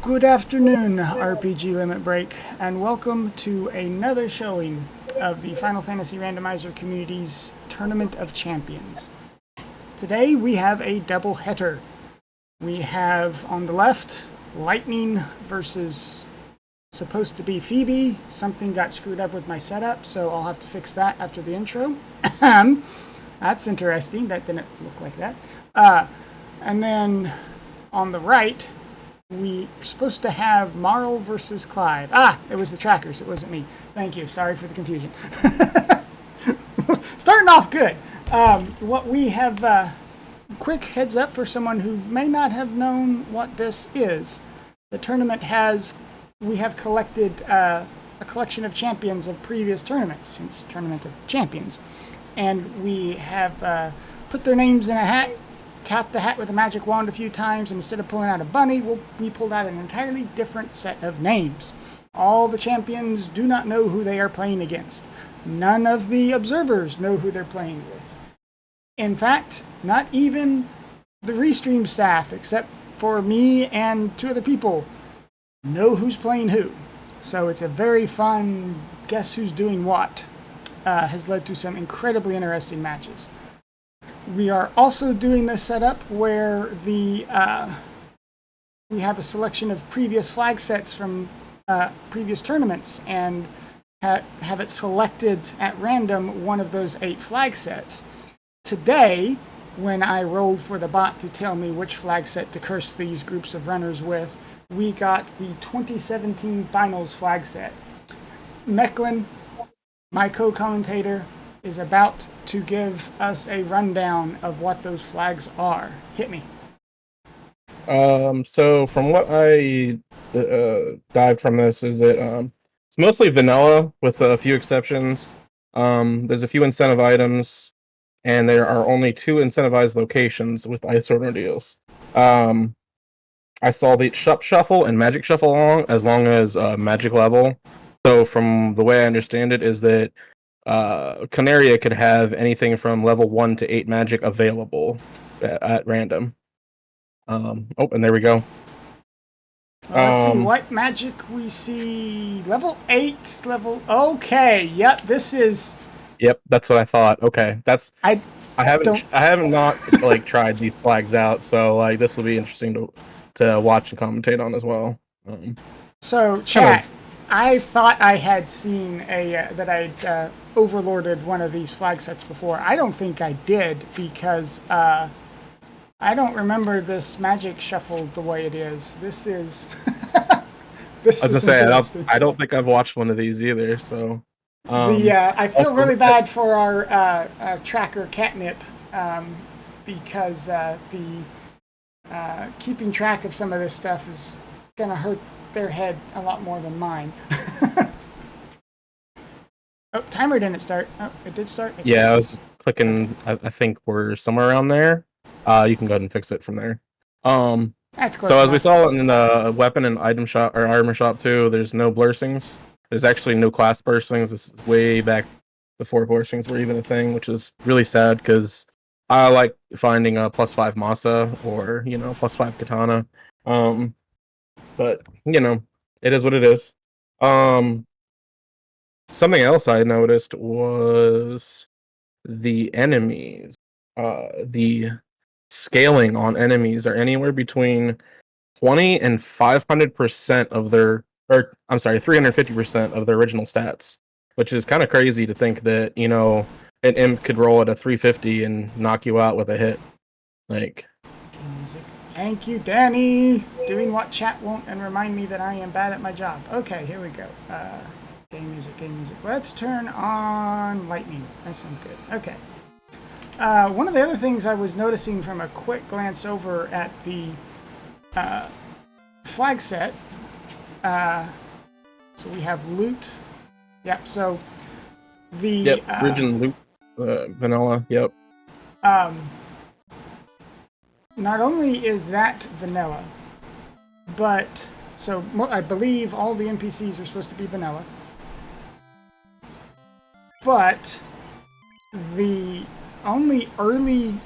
Good afternoon, RPG Limit Break, and welcome to another showing of the Final Fantasy Randomizer Community's Tournament of Champions. Today we have a double header. We have on the left Lightning versus supposed to be Phoebe. Something got screwed up with my setup, so I'll have to fix that after the intro. That's interesting. That didn't look like that. And then on the right, we're supposed to have Marl versus Clive. It was the trackers. It wasn't me. Thank you. Sorry for the confusion. Starting off good. What we have, quick heads up for someone who may not have known what this is. The tournament we have collected a collection of champions of previous tournaments, since Tournament of Champions. And we have put their names in a hat, tapped the hat with a magic wand a few times, and instead of pulling out a bunny, we pulled out an entirely different set of names. All the champions do not know who they are playing against. None of the observers know who they're playing with. In fact, not even the Restream staff, except for me and two other people, know who's playing who. So it's a very fun guess who's doing what. Has led to some incredibly interesting matches. We are also doing this setup where we have a selection of previous flag sets from previous tournaments and have it selected at random one of those 8 flag sets. Today, when I rolled for the bot to tell me which flag set to curse these groups of runners with, we got the 2017 finals flag set. Mecklin, my co-commentator, is about to give us a rundown of what those flags are. Hit me. So from what I dived from this is that it's mostly vanilla with a few exceptions. There's a few incentive items, and there are only 2 incentivized locations with ice order deals. I saw the shuffle and magic shuffle as long as magic level. So from the way I understand it is that Canaria could have anything from level 1 to 8 magic available at random. And there we go. Let's see what magic we see. Level 8, Okay, yep, this is... Yep, that's what I thought. Okay, I haven't not tried these flags out, so this will be interesting to watch and commentate on as well. So chat, I thought I had seen that I'd overlorded one of these flag sets before. I don't think I did because I don't remember this magic shuffle the way it is. This is this I was gonna say I don't think I've watched one of these either. So I feel really bad for our tracker Catnip because keeping track of some of this stuff is gonna hurt their head a lot more than mine. Oh, timer didn't start. Oh, it did start? Yeah, I was clicking. I think we're somewhere around there. You can go ahead and fix it from there. That's close so enough. As we saw in the weapon and item shop or armor shop too, there's no blurstings. There's actually no class blurstings. This is way back before blurstings were even a thing, which is really sad because I like finding a +5 Masa or +5 Katana. But it is what it is. Something else I noticed was the enemies. The scaling on enemies are anywhere between 20 and 500% of their, or I'm sorry, 350% of their original stats, which is kind of crazy to think that an imp could roll at a 350 and knock you out with a hit. Thank you, Danny. Doing what chat won't and remind me that I am bad at my job. Okay, here we go. Game music. Let's turn on lightning. That sounds good. Okay. One of the other things I was noticing from a quick glance over at the flag set, so we have loot. Yep, so the... Virgin loot, vanilla, yep. Not only is that vanilla, but... So I believe all the NPCs are supposed to be vanilla. But the only early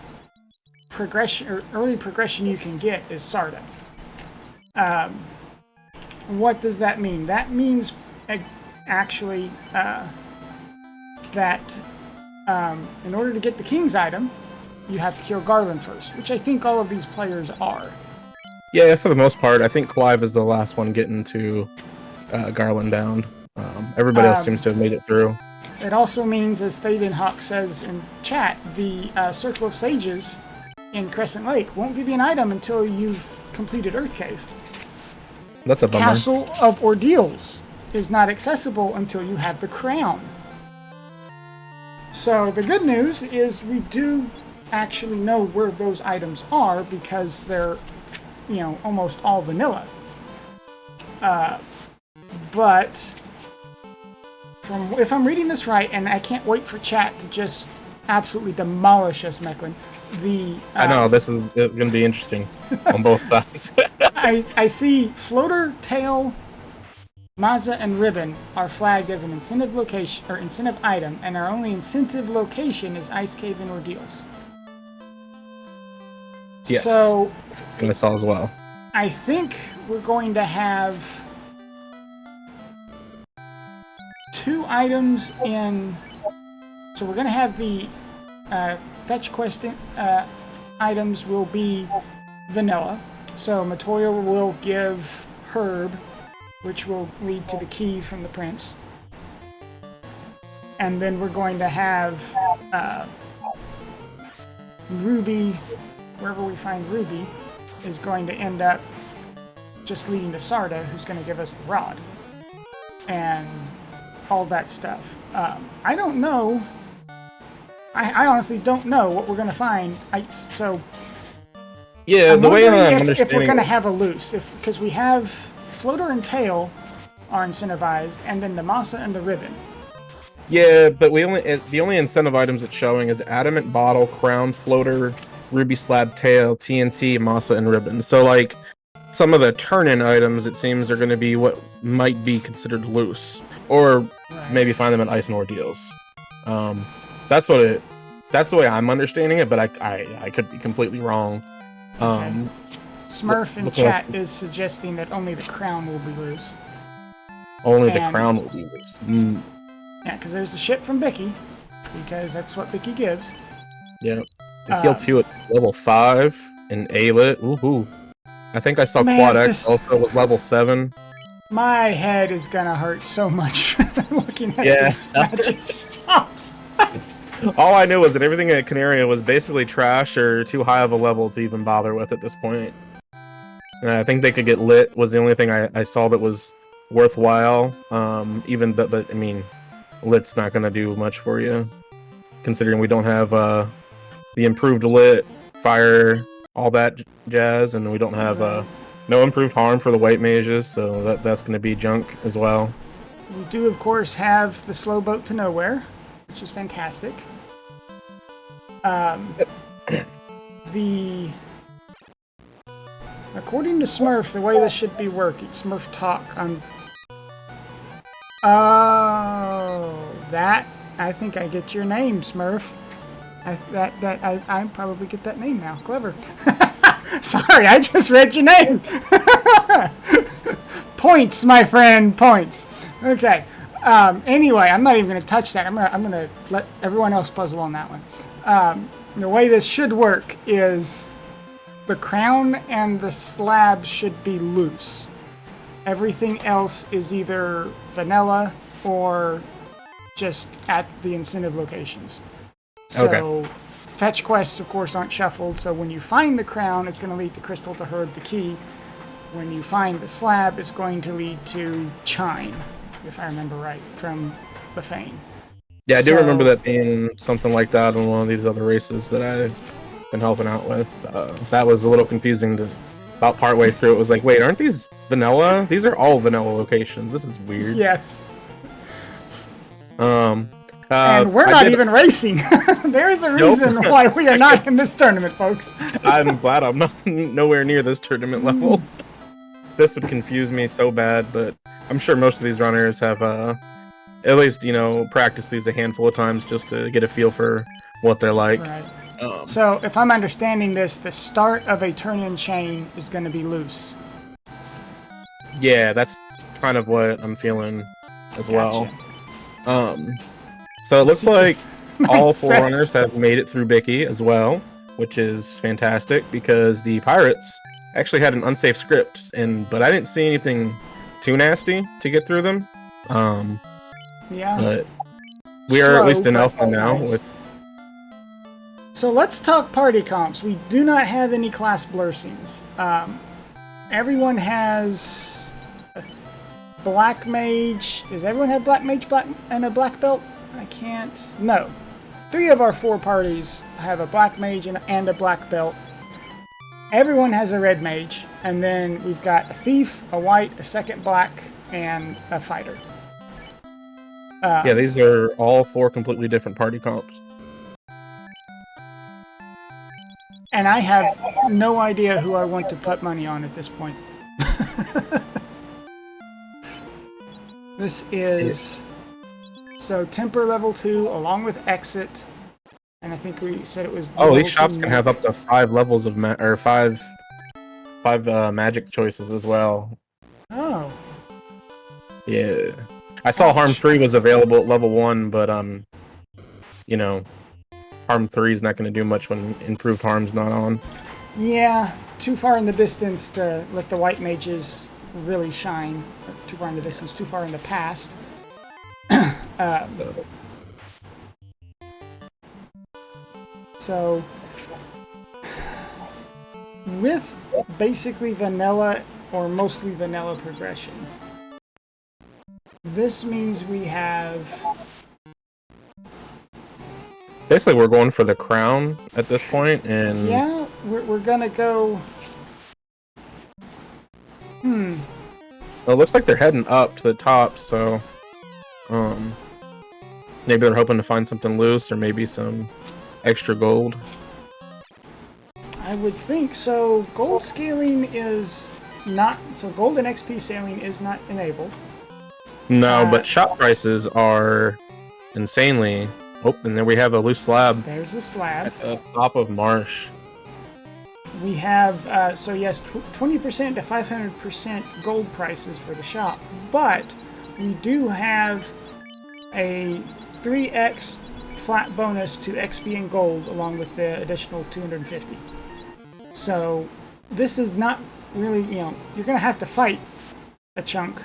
progression you can get is Sarda. what does that mean? That means actually that in order to get the king's item, you have to kill Garland first, which I think all of these players are. Yeah, for the most part. I think Clive is the last one getting to Garland down. Everybody else seems to have made it through. It also means, as Thadenhawk says in chat, the Circle of Sages in Crescent Lake won't give you an item until you've completed Earth Cave. That's a bummer. Castle of Ordeals is not accessible until you have the crown. So the good news is we do actually know where those items are because they're, you know, almost all vanilla. But if I'm reading this right, and I can't wait for chat to just absolutely demolish us, Mecklin. I know, this is going to be interesting on both sides. I see Floater, Tail, Maza, and Ribbon are flagged as an incentive location or incentive item, and our only incentive location is Ice Cave and Ordeals. Yes. So I saw as well. I think we're going to have 2 items in. So we're going to have the fetch quest items will be vanilla. So Matoya will give Herb, which will lead to the key from the prince. And then we're going to have Ruby, wherever we find Ruby, is going to end up just leading to Sarda, who's going to give us the rod. And all that stuff. I don't know. I honestly don't know what we're going to find. Yeah, I'm the way I'm wondering understanding if we're going to have a loose, because we have Floater and Tail are incentivized, and then the Masa and the Ribbon. Yeah, but the only incentive items it's showing is Adamant Bottle, Crown, Floater, Ruby Slab Tail, TNT, Masa, and Ribbon. So, like, some of the turn-in items, it seems, are going to be what might be considered loose. Or maybe find them at Ice and Ordeals. That's the way I'm understanding it, but I could be completely wrong. Okay. Smurf in chat is suggesting that only the crown will be loose. Only the crown will be loose. Mm. Yeah, because there's the ship from Bicky, because that's what Bicky gives. Yep. The heal 2 at level 5 in A-Lit. Woohoo. I think I saw Quad X also was level 7. My head is gonna hurt so much looking at these magic shops. All I knew was that everything at Canaria was basically trash or too high of a level to even bother with at this point. And I think they could get lit was the only thing I saw that was worthwhile. But I mean, lit's not gonna do much for you, considering we don't have the improved lit, fire, all that jazz, and we don't have no improved harm for the white mages, so that's going to be junk as well. We do, of course, have the slow boat to nowhere, which is fantastic. According to Smurf, the way this should be working, Smurf Talk on. Oh, that I think I get your name, Smurf. I probably get that name now. Clever. Sorry, I just read your name. Points, my friend, points. Okay. Anyway, I'm not even going to touch that. I'm going to let everyone else puzzle on that one. The way this should work is the crown and the slab should be loose. Everything else is either vanilla or just at the incentive locations. So, fetch quests, of course, aren't shuffled, so when you find the crown, it's going to lead to Crystal to Herb the key. When you find the slab, it's going to lead to Chime, if I remember right, from the Fane. Yeah, I do remember that being something like that on one of these other races that I've been helping out with. That was a little confusing about partway through. It was like, wait, aren't these vanilla? These are all vanilla locations. This is weird. Yes. And we're not even racing. There is a reason why we are not in this tournament, folks. I'm glad I'm not nowhere near this tournament level. This would confuse me so bad, but I'm sure most of these runners have at least, practiced these a handful of times just to get a feel for what they're like. Right. So, if I'm understanding this, the start of a turn-in chain is going to be loose. Yeah, that's kind of what I'm feeling as well. So it looks like all Forerunners have made it through Bicky as well, which is fantastic because the pirates actually had an unsafe script, but I didn't see anything too nasty to get through them. Yeah. But we are at least in alpha now with. So let's talk party comps. We do not have any class blurrings. Everyone has a black mage. Does everyone have black mage and a black belt? I can't. No. 3 of our 4 parties have a black mage and a black belt. Everyone has a red mage, and then we've got a thief, a white, a second black, and a fighter. Yeah, these are all 4 completely different party comps. And I have no idea who I want to put money on at this point. This is... So, Temper level 2, along with Exit. And I think we said it was... Oh, these shops can have up to 5 levels of... five magic choices as well. Oh. Yeah. I saw Harm 3 was available at level 1, but, you know... Harm 3 is not going to do much when Improved Harm's not on. Yeah, too far in the distance to let the white mages really shine. Too far in the distance, too far in the past. So, with basically vanilla or mostly vanilla progression, this means we have... Basically, we're going for the crown at this point, and... Yeah, we're gonna go... Well, it looks like they're heading up to the top, so... maybe they're hoping to find something loose, or maybe some extra gold. I would think so. Gold scaling is not... So gold and XP scaling is not enabled. No, but shop prices are insanely... Oh, and then we have a loose slab. There's a slab. At the top of Marsh. We have, so yes, 20% to 500% gold prices for the shop. But we do have a 3x flat bonus to XP and gold along with the additional 250. So this is not really, you're going to have to fight a chunk,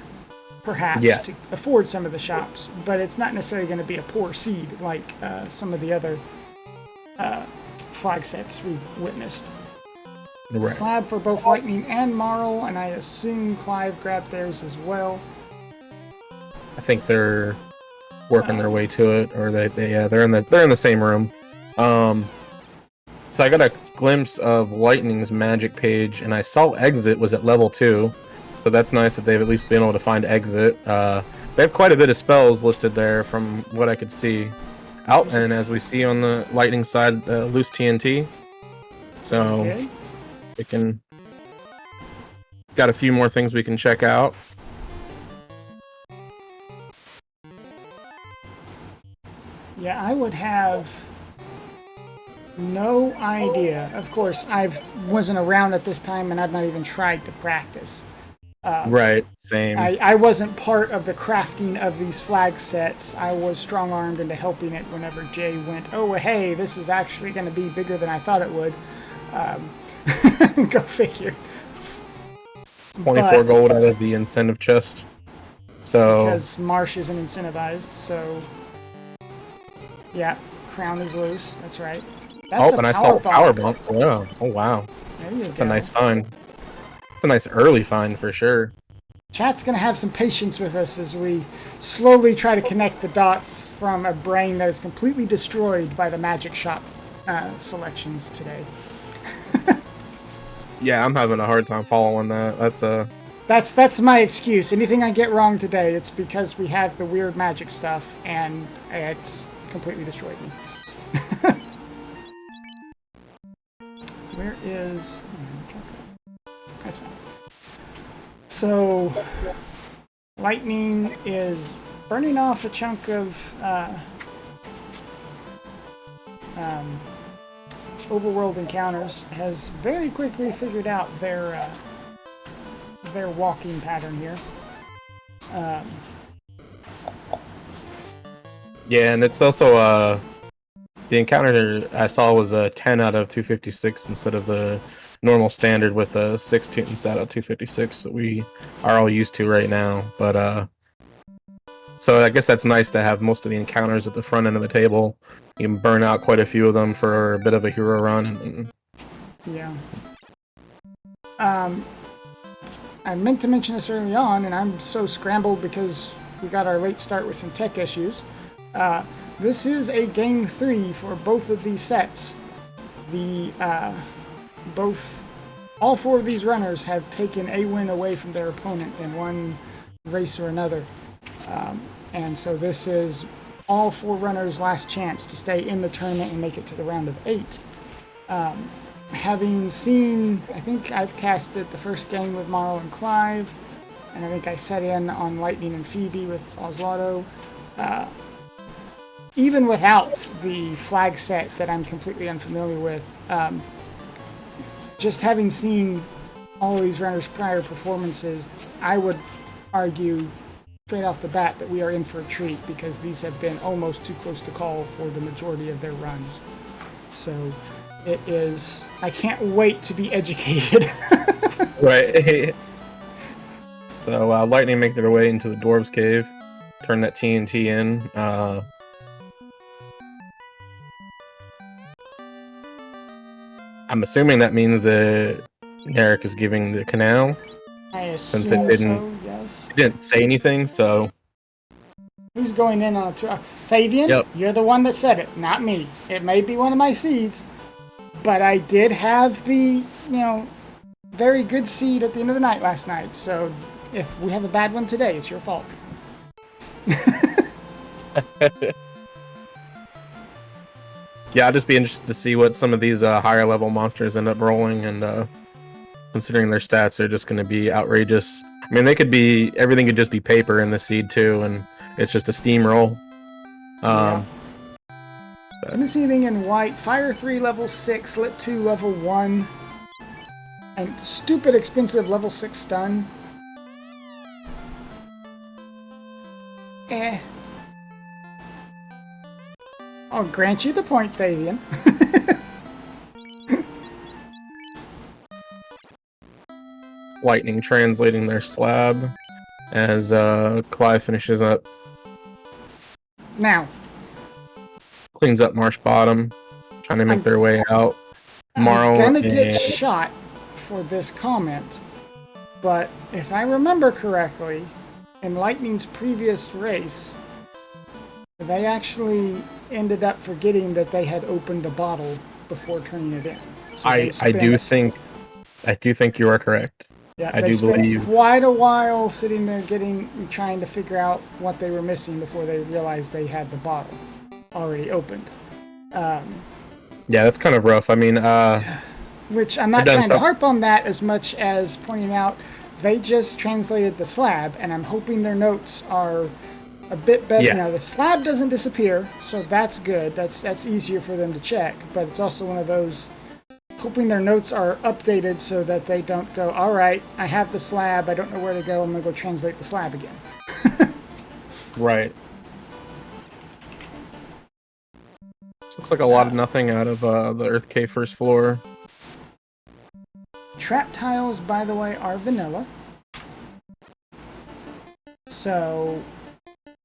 perhaps, to afford some of the shops, but it's not necessarily going to be a poor seed like some of the other flag sets we've witnessed. Right. Slab for both Lightning and Marl, and I assume Clive grabbed theirs as well. I think they're working their way to it, or they're in the same room. So I got a glimpse of Lightning's magic page, and I saw Exit was at level 2. So that's nice that they've at least been able to find Exit. They have quite a bit of spells listed there from what I could see. And as we see on the Lightning side, loose TNT. So we can... Got a few more things we can check out. Yeah, I would have no idea. Of course, I wasn't around at this time, and I've not even tried to practice. Right, same. I wasn't part of the crafting of these flag sets. I was strong-armed into helping it whenever Jay went, oh, hey, this is actually going to be bigger than I thought it would. Go figure. 24 gold out of the incentive chest. So because Marsh isn't incentivized, so... Yeah, crown is loose, that's right. That's and I saw a power bump. Yeah. Oh, wow. That's a nice find. A nice early find for sure. Chat's gonna have some patience with us as we slowly try to connect the dots from a brain that is completely destroyed by the magic shop selections today. Yeah, I'm having a hard time following that. That's my excuse. Anything I get wrong today, it's because we have the weird magic stuff and it's completely destroyed me. Where is... That's fine. So, Lightning is burning off a chunk of overworld encounters. Has very quickly figured out their walking pattern here. Yeah, and it's also the encounter I saw was a 10 out of 256 instead of the normal standard with a 16 out of 256 that we are all used to right now. But so I guess that's nice to have most of the encounters at the front end of the table. You can burn out quite a few of them for a bit of a hero run. And... Yeah. I meant to mention this early on, and I'm so scrambled because we got our late start with some tech issues. This is a game 3 for both of these sets. All 4 of these runners have taken a win away from their opponent in one race or another. And so this is all 4 runners' last chance to stay in the tournament and make it to the round of 8. Having seen, I think I've casted the first game with Marl and Clive, and I think I set in on Lightning and Phoebe with Oswaldo. Even without the flag set that I'm completely unfamiliar with, just having seen all of these runners' prior performances, I would argue straight off the bat that we are in for a treat because these have been almost too close to call for the majority of their runs. So it is, I can't wait to be educated. Right. So Lightning make their way into the Dwarves Cave, turn that TNT in. I'm assuming that means that Eric is giving the canal. I assume Since it didn't, so, yes. it didn't say anything, so... Who's going in on a tour? Fabian, Yep. You're the one that said it, not me. It may be one of my seeds, but I did have the, very good seed at the end of the night last night. So if we have a bad one today, it's your fault. Yeah, I'll just be interested to see what some of these higher level monsters end up rolling, and considering their stats are just going to be outrageous. I mean, everything could just be paper in the seed too, and it's just a steamroll. I didn't see anything in white. Fire 3 level 6, Lit 2 level 1, and stupid expensive level 6 stun. I'll grant you the point, Fabian. Lightning translating their slab as Clive finishes up. Now. Cleans up Marsh Bottom, trying to make their way out. Marl I'm gonna get shot for this comment, but if I remember correctly, in Lightning's previous race, they actually ended up forgetting that they had opened the bottle before turning it in. So I do think you are correct. Yeah, I they do spent believe quite a while sitting there trying to figure out what they were missing before they realized they had the bottle already opened. Yeah, that's kind of rough. I mean, which I'm not trying to harp on that as much as pointing out they just translated the slab, and I'm hoping their notes are a bit better. Yeah. The slab doesn't disappear, so that's good. That's easier for them to check, but it's also one of those hoping their notes are updated so that they don't go, all right, I have the slab, I don't know where to go, I'm going to go translate the slab again. Right. This looks like a lot of nothing out of the Earth Cave first floor. Trap tiles, by the way, are vanilla. So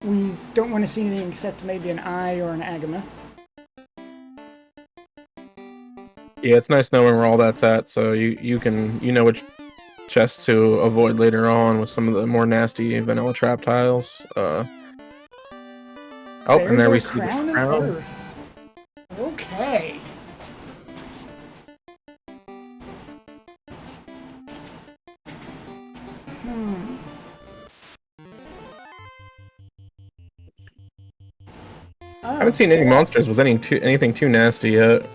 we don't want to see anything except maybe an eye or an agama. Yeah, it's nice knowing where all that's at, so you know which chests to avoid later on with some of the more nasty vanilla trap tiles. And there we see the crown. Earth. Okay. I haven't seen any monsters with anything too nasty yet.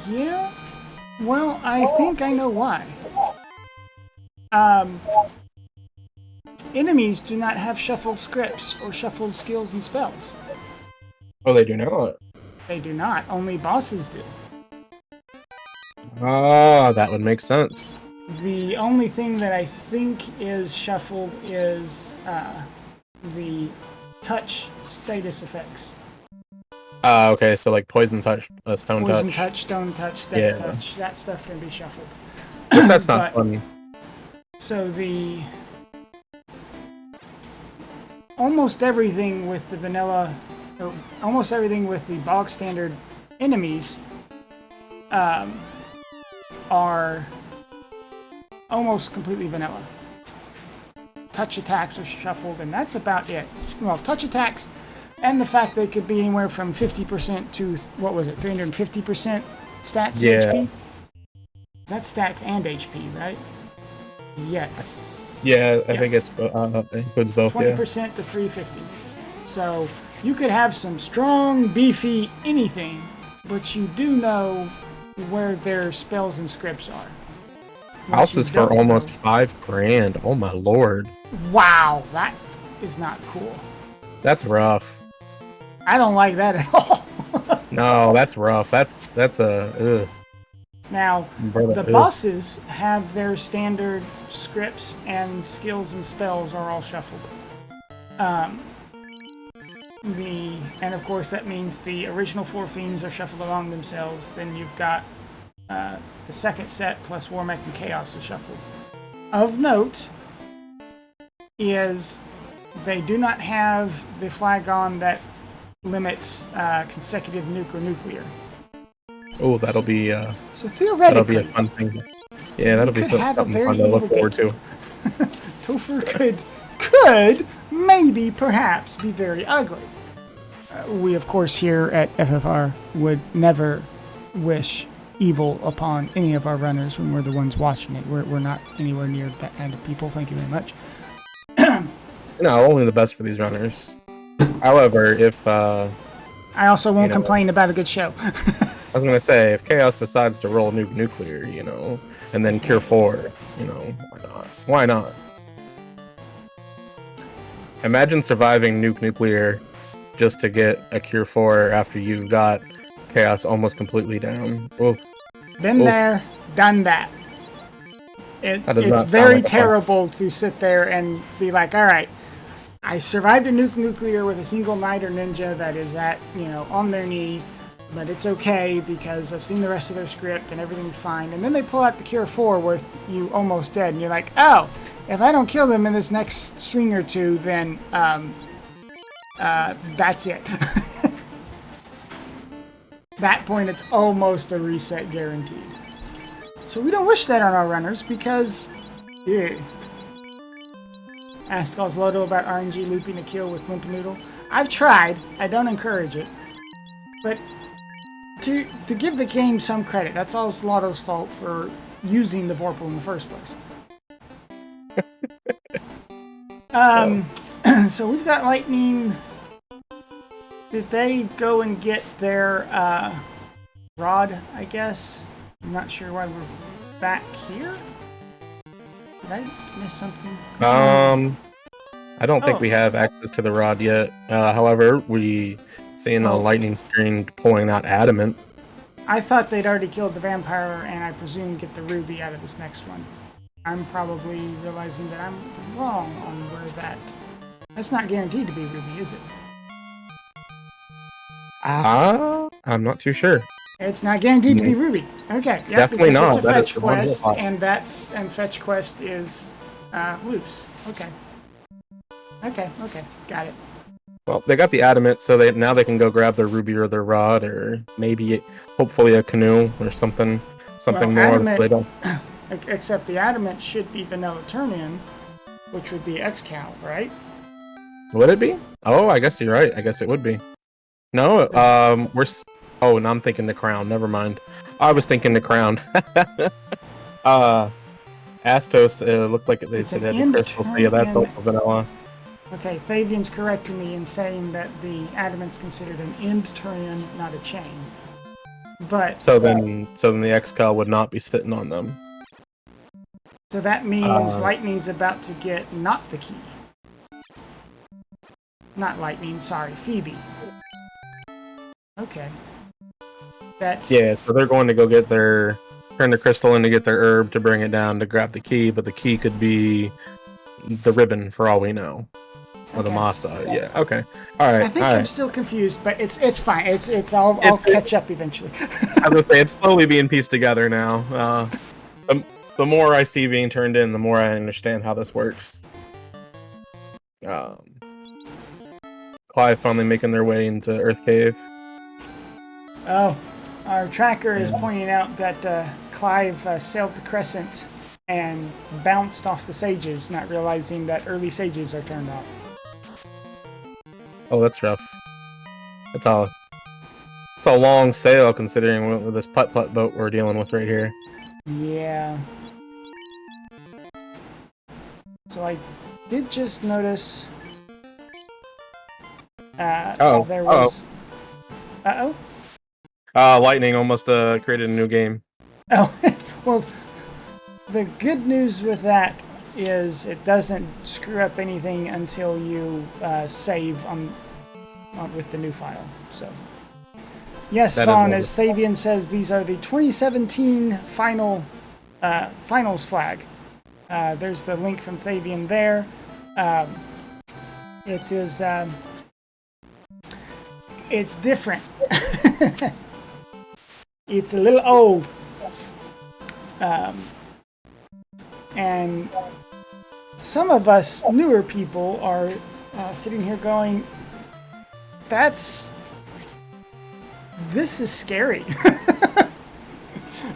Yeah. Well, I think I know why. Enemies do not have shuffled scripts or shuffled skills and spells. Oh, they do not? They do not. Only bosses do. Ah, that would make sense. The only thing that I think is shuffled is the touch status effects. Okay, so like poison touch, stone Poison touch. touch, stone touch, death touch. That stuff can be shuffled. Guess that's not fun. So almost everything with the vanilla, or almost everything with the bog standard enemies, are almost completely vanilla. Touch attacks are shuffled, and that's about it. Well, touch attacks, and the fact they could be anywhere from 50% to, what was it, 350% stats and HP? That's stats and HP, right? Yes. Yeah, I think it includes both. 20% to 350. So you could have some strong, beefy anything, but you do know where their spells and scripts are. Houses for almost $5,000. Oh my lord. Wow, that is not cool. That's rough. I don't like that at all. No, that's rough. That's a. Ugh. Now, the bosses have their standard scripts and skills and spells are all shuffled. And of course that means the original 4 fiends are shuffled among themselves. Then you've got the second set plus Warmech and Chaos is shuffled. Of note is they do not have the flag on that limits consecutive nuke or nuclear. Oh, that'll be so theoretically, that'll be a fun thing. Yeah, that'll be something fun to look forward to. Topher could maybe perhaps be very ugly. We of course here at FFR would never wish evil upon any of our runners when we're the ones watching it. We're not anywhere near that kind of people. Thank you very much. No, only the best for these runners. However, if I also won't complain about a good show. I was gonna say, if Chaos decides to roll nuclear, and then Cure 4, why not? Why not? Imagine surviving nuclear just to get a Cure 4 after you got Chaos almost completely down. Oof. Been there, done that. It's very terrible to sit there and be like, all right, I survived a nuclear with a single knight or ninja that is at, on their knee, but it's okay because I've seen the rest of their script and everything's fine. And then they pull out the Cure 4 with you almost dead, and you're like, oh, if I don't kill them in this next swing or two, then that's it. That point, it's almost a reset guaranteed. So we don't wish that on our runners because, Ask Oslodo about RNG looping a kill with Limp Noodle. I've tried. I don't encourage it. But to give the game some credit, that's Oslodo's fault for using the Vorpal in the first place. So we've got Lightning. Did they go and get their rod, I guess? I'm not sure why we're back here. Did I miss something? I don't think we have access to the rod yet. However, we seen a lightning screen pulling out adamant. I thought they'd already killed the vampire, and I presume get the ruby out of this next one. I'm probably realizing that I'm wrong on where that's not guaranteed to be ruby, is it? I'm not too sure. It's not guaranteed to be ruby. Okay, yeah, definitely not. It's a fetch quest, and fetch quest is loose. Okay, got it. Well, they got the adamant, so now they can go grab their ruby or their rod, or maybe, hopefully, a canoe or something more. Adamant, they don't. Except the adamant should be vanilla turn-in, which would be Excal, right? Would it be? Oh, I guess you're right. I guess it would be. No, Oh, no, I'm thinking the crown. Never mind. I was thinking the crown. Astos looked like they said it had the crystal, so yeah, that's also vanilla. Okay, Fabian's correcting me in saying that the adamant's considered an end turn-in, not a chain. But so then the Excal would not be sitting on them. So that means Lightning's about to get not the key. Not Lightning, sorry, Phoebe. Okay. Yeah, so they're going to go get their turn the crystal in to get their herb to bring it down to grab the key, but the key could be the ribbon for all we know. Or the Okay. masa. Yeah, okay. Alright, I think alright. I'm still confused, but it's fine. I'll catch up eventually. I was gonna say, it's slowly being pieced together now. The more I see being turned in, the more I understand how this works. Clive finally making their way into Earth Cave. Oh, our tracker is pointing out that Clive sailed the crescent and bounced off the sages, not realizing that early sages are turned off. Oh, that's rough. It's a long sail considering this putt-putt boat we're dealing with right here. Yeah. So I did just notice. There was. Uh-oh. Lightning almost created a new game. Oh, well, the good news with that is it doesn't screw up anything until you save on with the new file. So, yes, Vaughn, as Thavian says, these are the 2017 finals flag. There's the link from Thavian there. It is. It's different. It's a little old. And some of us newer people are sitting here going, this is scary.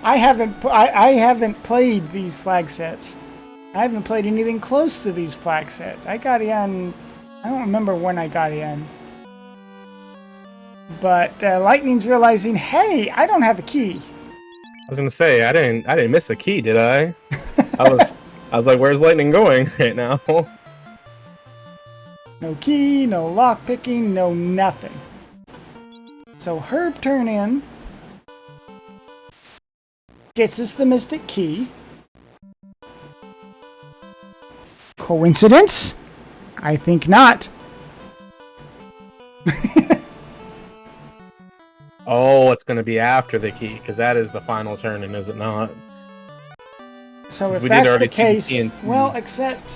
I haven't played these flag sets. I haven't played anything close to these flag sets. I got in, I don't remember when I got in. But Lightning's realizing, hey, I don't have a key. I was gonna say, I didn't miss the key, did I? I was like, where's Lightning going right now? No key, no lock picking, no nothing. So Herb turn in, gets us the Mystic Key. Coincidence? I think not. Oh, it's going to be after the key, because that is the final turn, and is it not? So if that's the case, well, except...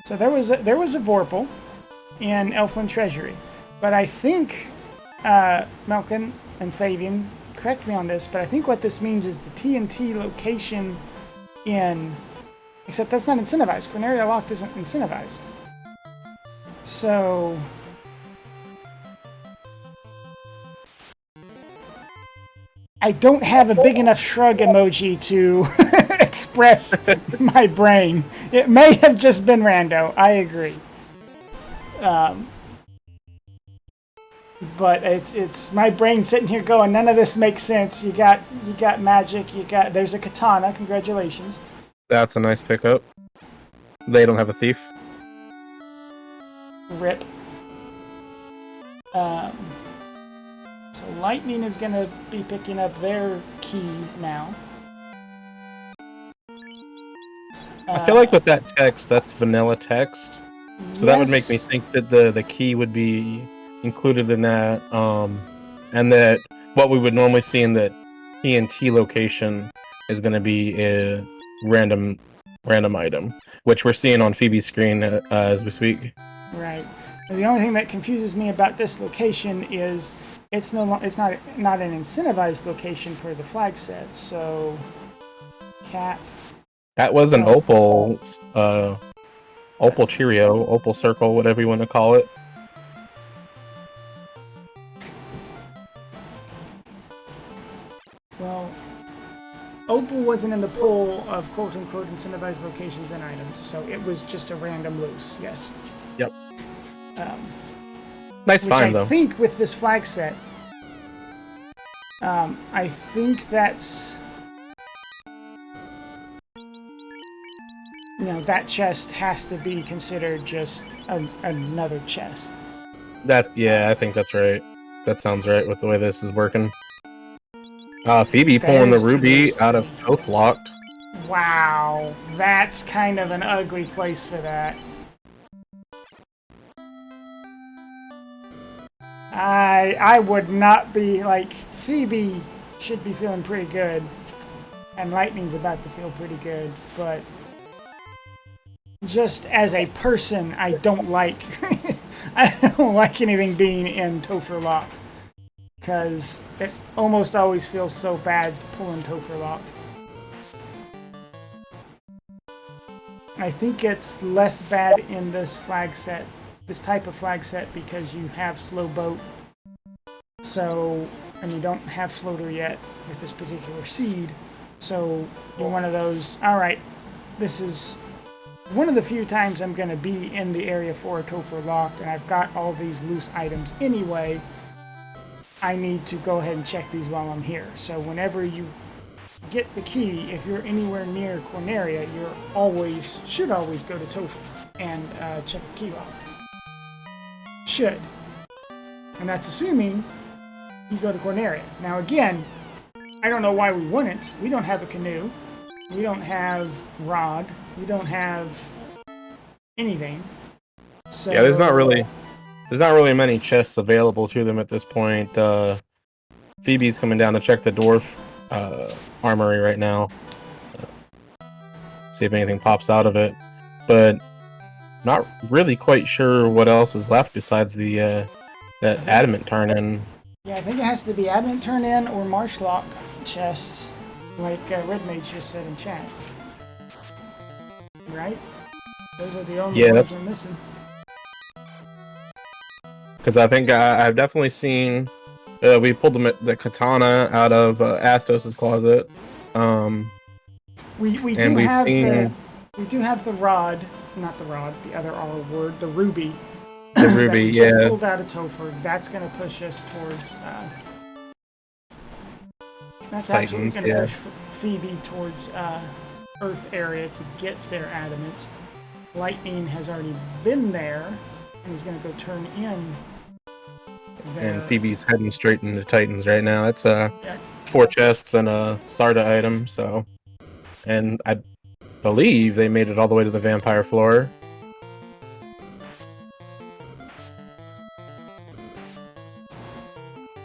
So there was a Vorpal in Elfland Treasury, but I think, Malkin and Thavian, correct me on this, but I think what this means is the TNT location in... Except that's not incentivized. Corneria Locked isn't incentivized. So... I don't have a big enough shrug emoji to express my brain. It may have just been rando. I agree. But it's my brain sitting here going, none of this makes sense. You got magic. There's a katana. Congratulations. That's a nice pickup. They don't have a thief. Rip. So Lightning is going to be picking up their key now. I feel like with that text, that's vanilla text. So that would make me think that the key would be included in that, and that what we would normally see in the TNT location is going to be a random item, which we're seeing on Phoebe's screen as we speak. Right. The only thing that confuses me about this location is it's not an incentivized location per the flag set. So, cap. That was an opal Cheerio, opal circle, whatever you want to call it. Well, opal wasn't in the pool of quote-unquote incentivized locations and items, so it was just a random loose, yes. Yep. Nice find, though. I think with this flag set, I think that's... that chest has to be considered just another chest. Yeah, I think that's right. That sounds right with the way this is working. Phoebe pulling the ruby out of Toth Locked. Wow, that's kind of an ugly place for that. I would not be like, Phoebe, should be feeling pretty good, and Lightning's about to feel pretty good, but just as a person, I don't like I don't like anything being in Topher locked, because it almost always feels so bad pulling Topher locked. I think it's less bad in this flag set, this type of flag set, because you have slow boat, so, and you don't have floater yet with this particular seed, so you're one of those, alright, this is one of the few times I'm going to be in the area for a Topher locked, and I've got all these loose items anyway. I need to go ahead and check these while I'm here. So whenever you get the key, if you're anywhere near Corneria, should always go to Topher and check the key lock. Should. And that's assuming you go to Corneria. Now again, I don't know why we wouldn't. We don't have a canoe. We don't have rod. We don't have anything. So yeah, there's not really many chests available to them at this point. Phoebe's coming down to check the dwarf armory right now. See if anything pops out of it. But not really quite sure what else is left besides the that adamant turn-in. Yeah, I think it has to be adamant turn-in or marshlock chests, like Red Mage just said in chat. Right? Those are the only ones we're missing. Because I think I've definitely seen we pulled the katana out of Astos' closet. We do have the rod, not the rod, the other R word, the ruby. The ruby, that we just pulled out of Topher. That's going to push us towards. That's Titans, actually going to push Phoebe towards Earth area to get their adamant. Lightning has already been there and is going to go turn in. And Phoebe's heading straight into Titans right now. That's 4 chests and a Sarda item. So, and I believe they made it all the way to the vampire floor.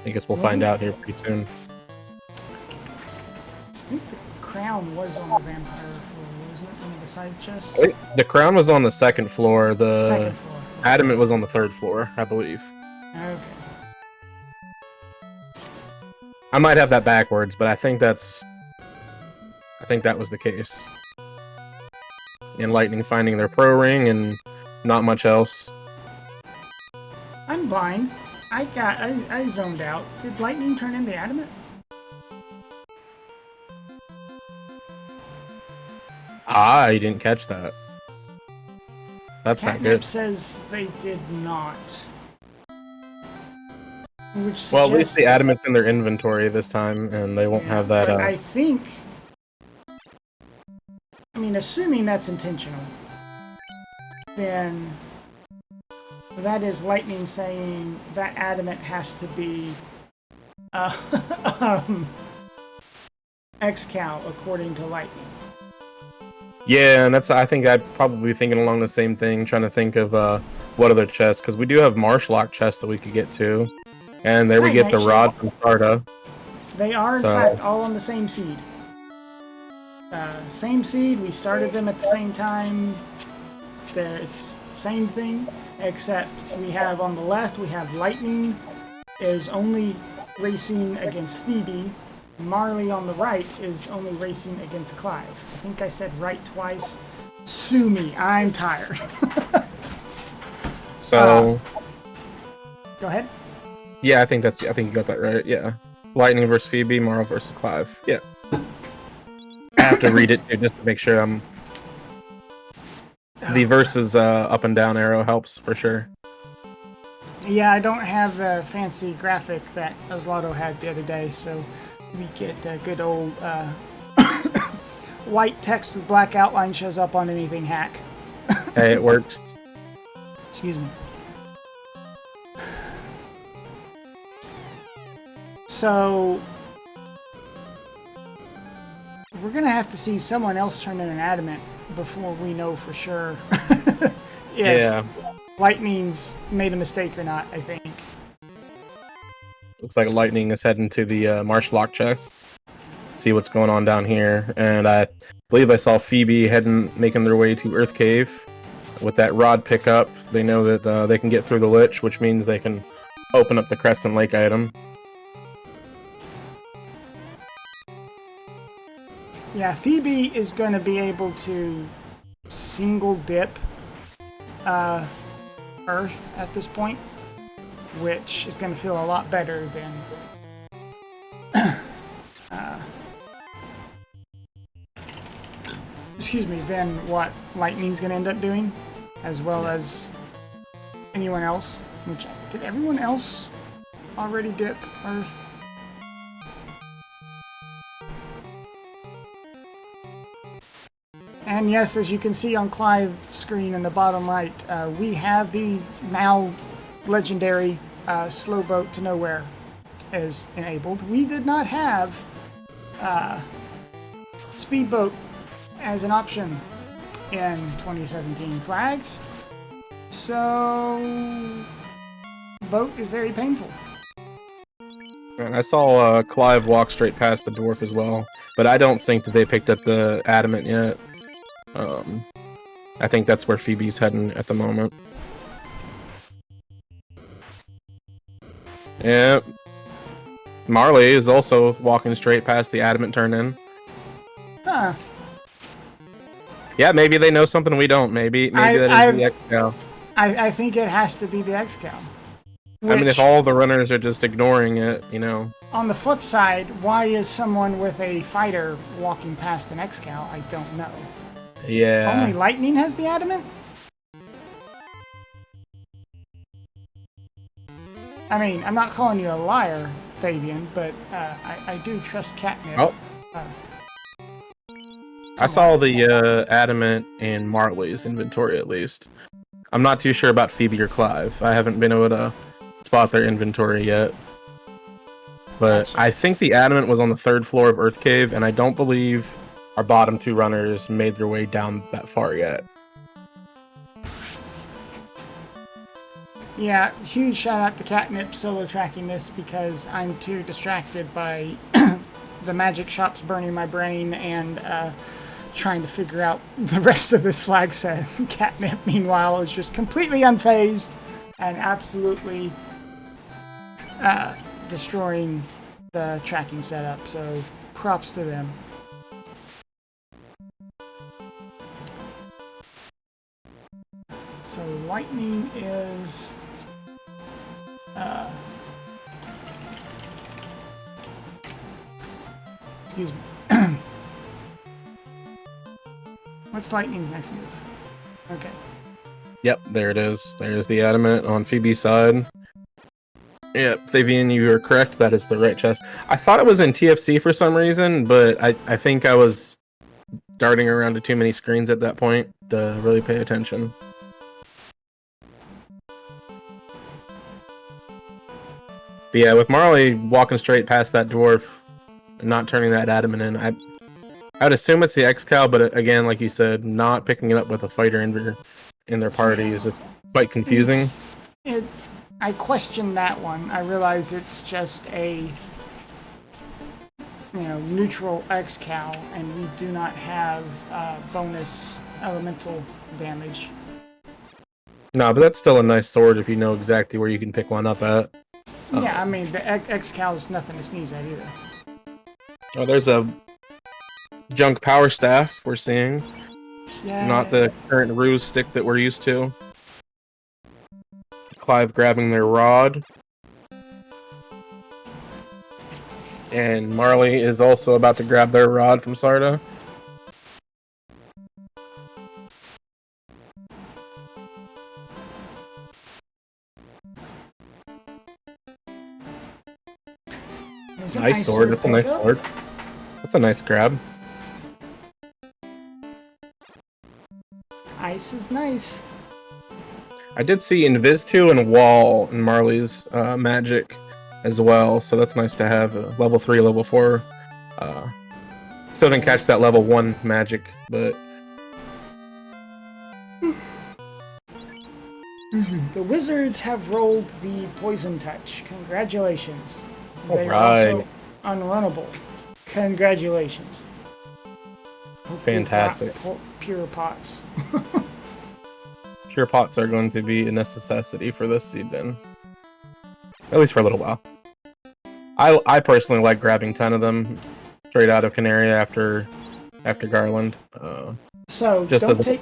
I guess we'll find out here pretty soon. I think the crown was on the vampire floor, wasn't it? One of the side chests? The crown was on the second floor. The second floor. adamant was on the 3rd floor, I believe. Okay. I might have that backwards, but I think that was the case. And Lightning finding their pro ring and not much else. I'm blind. I zoned out. Did Lightning turn into adamant? I didn't catch that. That's not good. Catnip says they did not. Well, at least the adamant's in their inventory this time, and they won't have that. But I think, I mean, assuming that's intentional, then that is Lightning saying that adamant has to be X-Cal according to Lightning. Yeah, and I think I'd probably be thinking along the same thing, trying to think of what other chests, because we do have Marshlock chests that we could get to. And there we get the rod from Sarda. They are, in fact, all on the same seed. Same seed, we started them at the same time. It's same thing, except we have on the left, we have Lightning is only racing against Phoebe. Marley on the right is only racing against Clive. I think I said right twice. Sue me, I'm tired. So... go ahead. Yeah, I think you got that right, yeah. Lightning versus Phoebe, Marl versus Clive. Yeah. I have to read it too, just to make sure I'm... The versus up and down arrow helps, for sure. Yeah, I don't have the fancy graphic that Oslato had the other day, so we get good old white text with black outline shows up on anything hack. Hey, it works. Excuse me. So, we're going to have to see someone else turn in an adamant before we know for sure if Lightning's made a mistake or not, I think. looks like Lightning is heading to the Marsh Lock chest. See what's going on down here. And I believe I saw Phoebe making their way to Earth Cave. With that rod pickup, they know that they can get through the Lich, which means they can open up the Crescent Lake item. Yeah, Phoebe is going to be able to single dip Earth at this point, which is going to feel a lot better than than what Lightning's going to end up doing, as well as anyone else. Which, did everyone else already dip Earth? And yes, as you can see on Clive's screen in the bottom right, we have the now legendary slow boat to nowhere is enabled. We did not have speedboat as an option in 2017 flags, so boat is very painful. And I saw Clive walk straight past the dwarf as well, but I don't think that they picked up the adamant yet. I think that's where Phoebe's heading at the moment. Yeah. Marley is also walking straight past the adamant turn-in. Huh. Yeah, maybe they know something we don't. Maybe that is the X-Cal. I think it has to be the X-Cal. I mean, if all the runners are just ignoring it, you know. On the flip side, why is someone with a fighter walking past an X-Cal? I don't know. Yeah. Only Lightning has the adamant? I mean, I'm not calling you a liar, Fabian, but I do trust Catnip. Oh. I saw the adamant in Marley's inventory, at least. I'm not too sure about Phoebe or Clive. I haven't been able to spot their inventory yet. But gotcha. I think the adamant was on the 3rd floor of Earth Cave, and I don't believe our bottom 2 runners made their way down that far yet. Yeah, huge shout out to Catnip solo tracking this, because I'm too distracted by the magic shops burning my brain and trying to figure out the rest of this flag set. Catnip, meanwhile, is just completely unfazed and absolutely destroying the tracking setup, so props to them. So Lightning is excuse me. What's Lightning's next move? Okay. Yep, there it is. There's the adamant on Phoebe's side. Yep, Fabian, you are correct. That is the right chest. I thought it was in TFC for some reason, but I think I was darting around to too many screens at that point to really pay attention. But yeah, with Marley walking straight past that dwarf and not turning that adamant in, I would assume it's the X-Cal, but again, like you said, not picking it up with a fighter in their parties. It's quite confusing. I question that one. I realize it's just a neutral X-Cal, and we do not have bonus elemental damage. No, but that's still a nice sword if you know exactly where you can pick one up at. Yeah, I mean, the X-Cal is nothing to sneeze at either. Oh, there's a junk power staff we're seeing. Yeah. Not the current ruse stick that we're used to. Clive grabbing their rod. And Marley is also about to grab their rod from Sarda. Nice sword. That's a nice sword. That's a nice grab. Ice is nice. I did see Invis 2 and Wall in Marley's magic as well, so that's nice to have. Level 3, level 4. Still didn't catch that level 1 magic, but... The Wizards have rolled the Poison Touch. Congratulations. They are Alright. also unrunnable. Congratulations. Hope they Fantastic. drop pure pots. Pure pots are going to be a necessity for this season. At least for a little while. I personally like grabbing 10 of them straight out of Canary after Garland. So Just don't as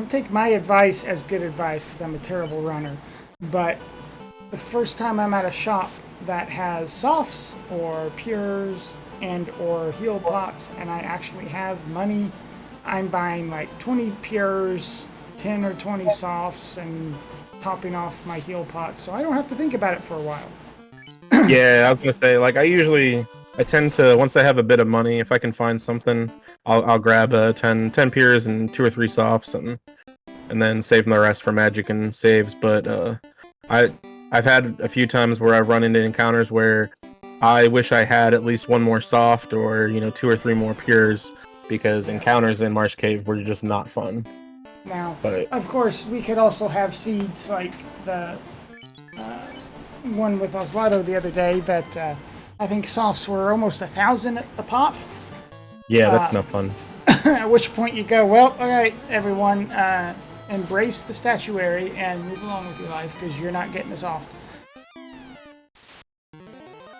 take my advice as good advice because I'm a terrible runner. But the first time I'm at a shop that has softs or pures and or heal pots, and I actually have money, I'm buying like 20 pures, 10 or 20 softs, and topping off my heal pots, so I don't have to think about it for a while. Yeah, I was gonna say, like, I tend to, once I have a bit of money, if I can find something, I'll grab 10 peers and 2 or 3 softs, and then save the rest for magic and saves. But I've had a few times where I've run into encounters where I wish I had at least one more soft, or 2 or 3 more pures, because encounters in Marsh Cave were just not fun. Now, But of course, we could also have seeds like the one with Oswaldo the other day that I think softs were almost 1,000 a pop. yeah, that's no fun. At which point you go, well, all right, everyone, embrace the statuary and move along with your life because you're not getting a soft.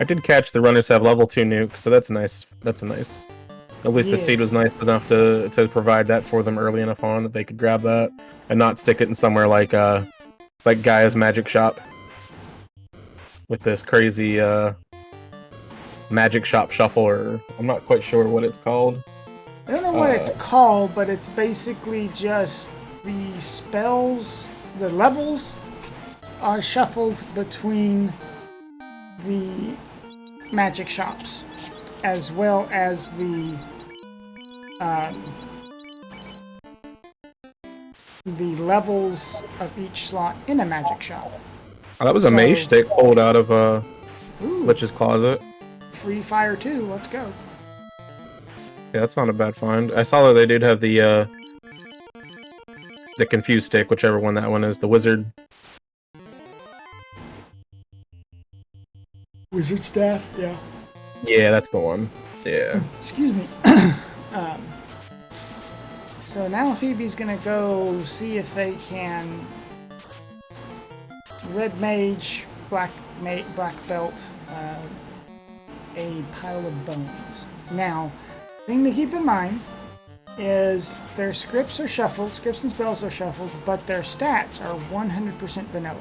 I did catch the runners have level 2 nuke, so that's nice. That's a nice. At least the seed was nice enough to provide that for them early enough on that they could grab that and not stick it in somewhere like Gaia's Magic Shop with this crazy Magic Shop shuffle, or I'm not quite sure what it's called. I don't know what it's called, but it's basically just the spells, the levels are shuffled between the magic shops, as well as the levels of each slot in a magic shop. Oh, that was a mage stick pulled out of Lich's closet. Free fire 2, let's go. Yeah, that's not a bad find. I saw that they did have the confused stick, whichever one that one is, the wizard. Wizard staff, yeah. Yeah, that's the one. Yeah. Excuse me. So now Phoebe's gonna go see if they can red mage, black belt, a pile of bones. Now, thing to keep in mind is their scripts and spells are shuffled, but their stats are 100% vanilla.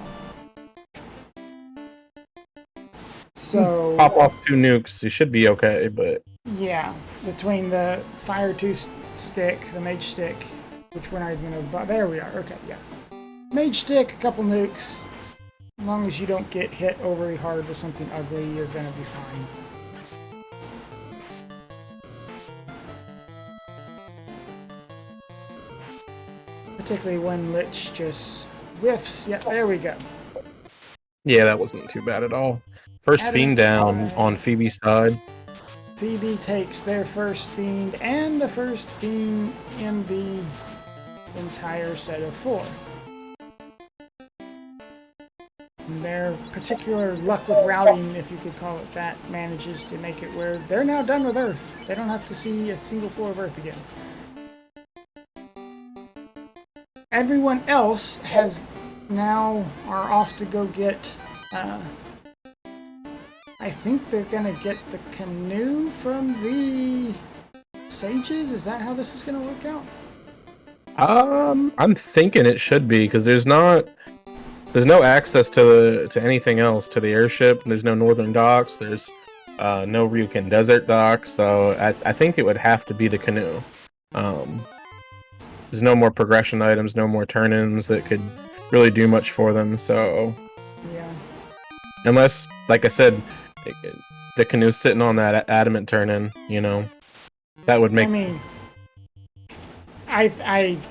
So Pop off 2 nukes, you should be okay, but yeah, between the fire 2 stick, the mage stick, which we're not even gonna buy. There we are. Okay, yeah. Mage stick, a couple nukes. As long as you don't get hit overly hard with something ugly, you're gonna be fine. Particularly when Lich just whiffs. Yeah, there we go. yeah, that wasn't too bad at all. First fiend down on Phoebe's side. Phoebe takes their first fiend and the first fiend in the entire set of 4. And their particular luck with routing, if you could call it that, manages to make it where they're now done with Earth. They don't have to see a single floor of Earth again. Everyone else has now are off to go get I think they're gonna get the canoe from the sages. Is that how this is gonna work out? I'm thinking it should be, because there's no access to anything else, to the airship. There's no northern docks. There's no Ryukin desert dock. So I think it would have to be the canoe. There's no more progression items, no more turn-ins that could really do much for them. So Yeah. unless, like I said, the canoe's sitting on that adamant turn-in, that would make. I mean,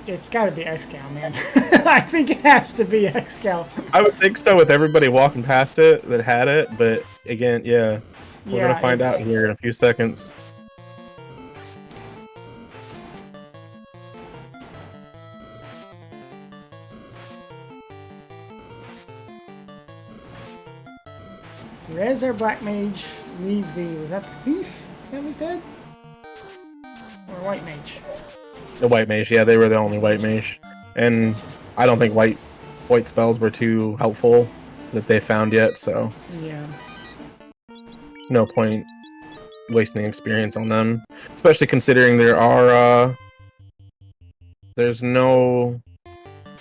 it's got to be Xcal, man. I think it has to be Xcal. I would think so, with everybody walking past it that had it, but again, yeah, we're gonna find out here in a few seconds. Res our black mage. Leave the, was that the thief that was dead? Or white mage? The white mage, yeah, they were the only white mage. And I don't think white spells were too helpful that they found yet, so Yeah. no point wasting experience on them. Especially considering there's no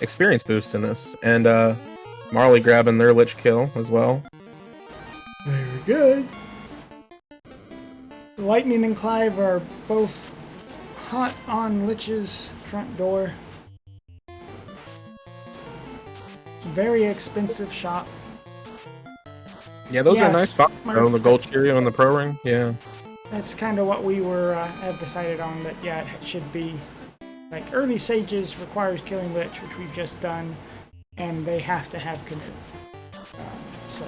experience boosts in this. And Marley grabbing their Lich kill as well. Very good. Lightning and Clive are both hot on Lich's front door. Very expensive shop. Yeah, those are nice finds. Murph, The gold Cheerio and the pro ring. Yeah. That's kind of what we were have decided on. That yeah, it should be like early sages requires killing Lich, which we've just done, and they have to have canoe. So.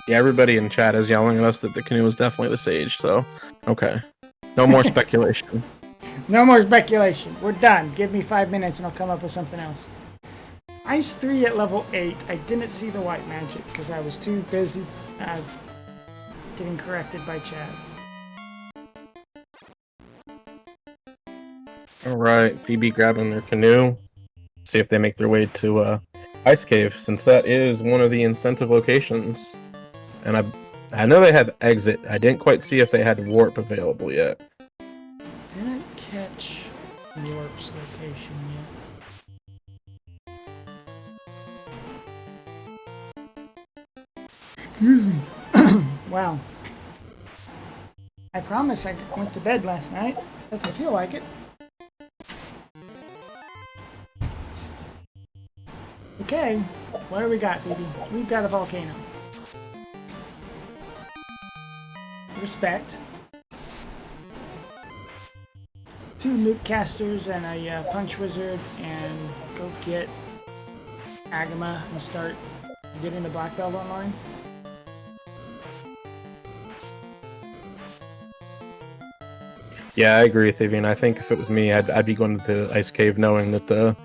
Yeah, everybody in chat is yelling at us that the canoe is definitely the sage, so okay. No more speculation. No more speculation. We're done. Give me 5 minutes and I'll come up with something else. Ice 3 at level 8. I didn't see the white magic because I was too busy getting corrected by Chad. Alright, Phoebe grabbing their canoe. See if they make their way to Ice Cave, since that is one of the incentive locations. And I know they had exit. I didn't quite see if they had warp available yet. Didn't catch warp's location yet. Excuse me. Wow. I promise I went to bed last night. Doesn't feel like it. Okay, what do we got, Phoebe? We've got a volcano. Respect. 2 nuke casters and a punch wizard, and go get Agama and start getting the black belt online. Yeah, I agree with Avian. I think if it was me, I'd be going to the Ice Cave knowing that the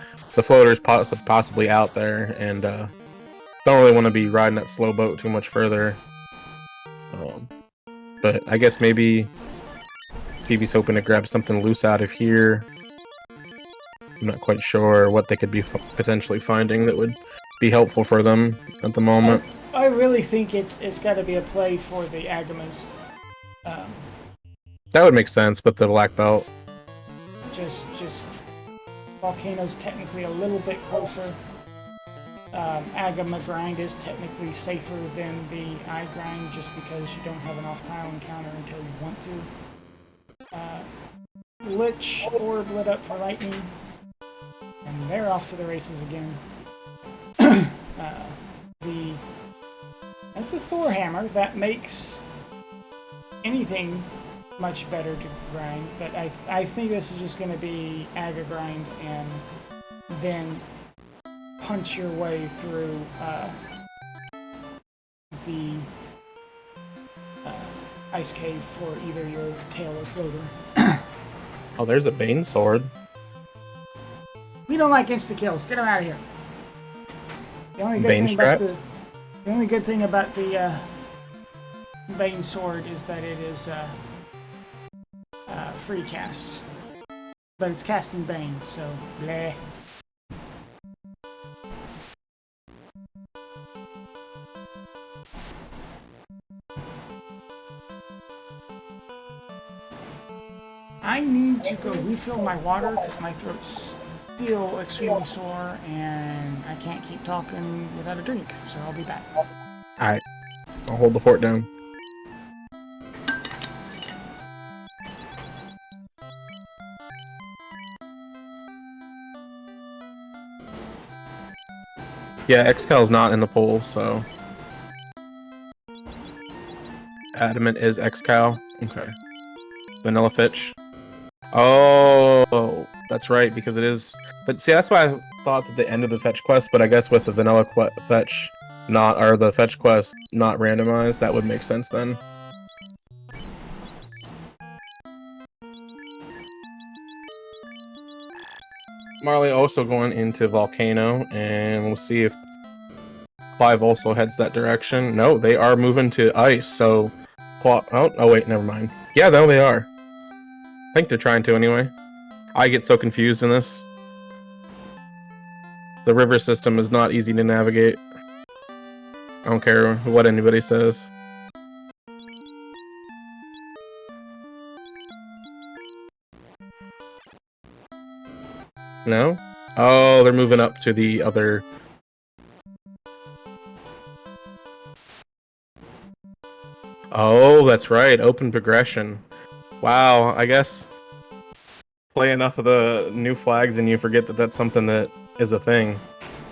floater's possibly out there, and don't really want to be riding that slow boat too much further. But I guess maybe Phoebe's hoping to grab something loose out of here. I'm not quite sure what they could be potentially finding that would be helpful for them at the moment. I really think it's got to be a play for the Agamas. That would make sense, but the black belt. Just Volcano's technically a little bit closer. Agama grind is technically safer than the eye grind just because you don't have an off-tile encounter until you want to. Lich orb lit up for lightning, and they're off to the races again. That's a Thor hammer that makes anything much better to grind, but I think this is just going to be Aga grind and then punch your way through the ice cave for either your tail or floater. Oh, there's a Bane sword. We don't like insta kills. Get them out of here. The only good Bane thing about straps? the only good thing about the Bane sword is that it is free casts, but it's casting Bane, so bleh. I need to go refill my water because my throat's still extremely sore and I can't keep talking without a drink, so I'll be back. Alright. I'll hold the fort down. Yeah, Excal's not in the poll, so Adamant is Excal. Okay. Vanilla Fitch. Oh, that's right, because it is. But see, that's why I thought at the end of the fetch quest, but I guess with the vanilla fetch not, or the fetch quest not randomized, that would make sense then. Marley also going into Volcano, and we'll see if Clive also heads that direction. No, they are moving to ice, so... Oh, wait, never mind. Yeah, no, they are. I think they're trying to anyway. I get so confused in this. The river system is not easy to navigate. I don't care what anybody says. No? Oh, they're moving up to the other... Oh, that's right. Open progression. Wow, I guess... Play enough of the new flags and you forget that that's something that is a thing.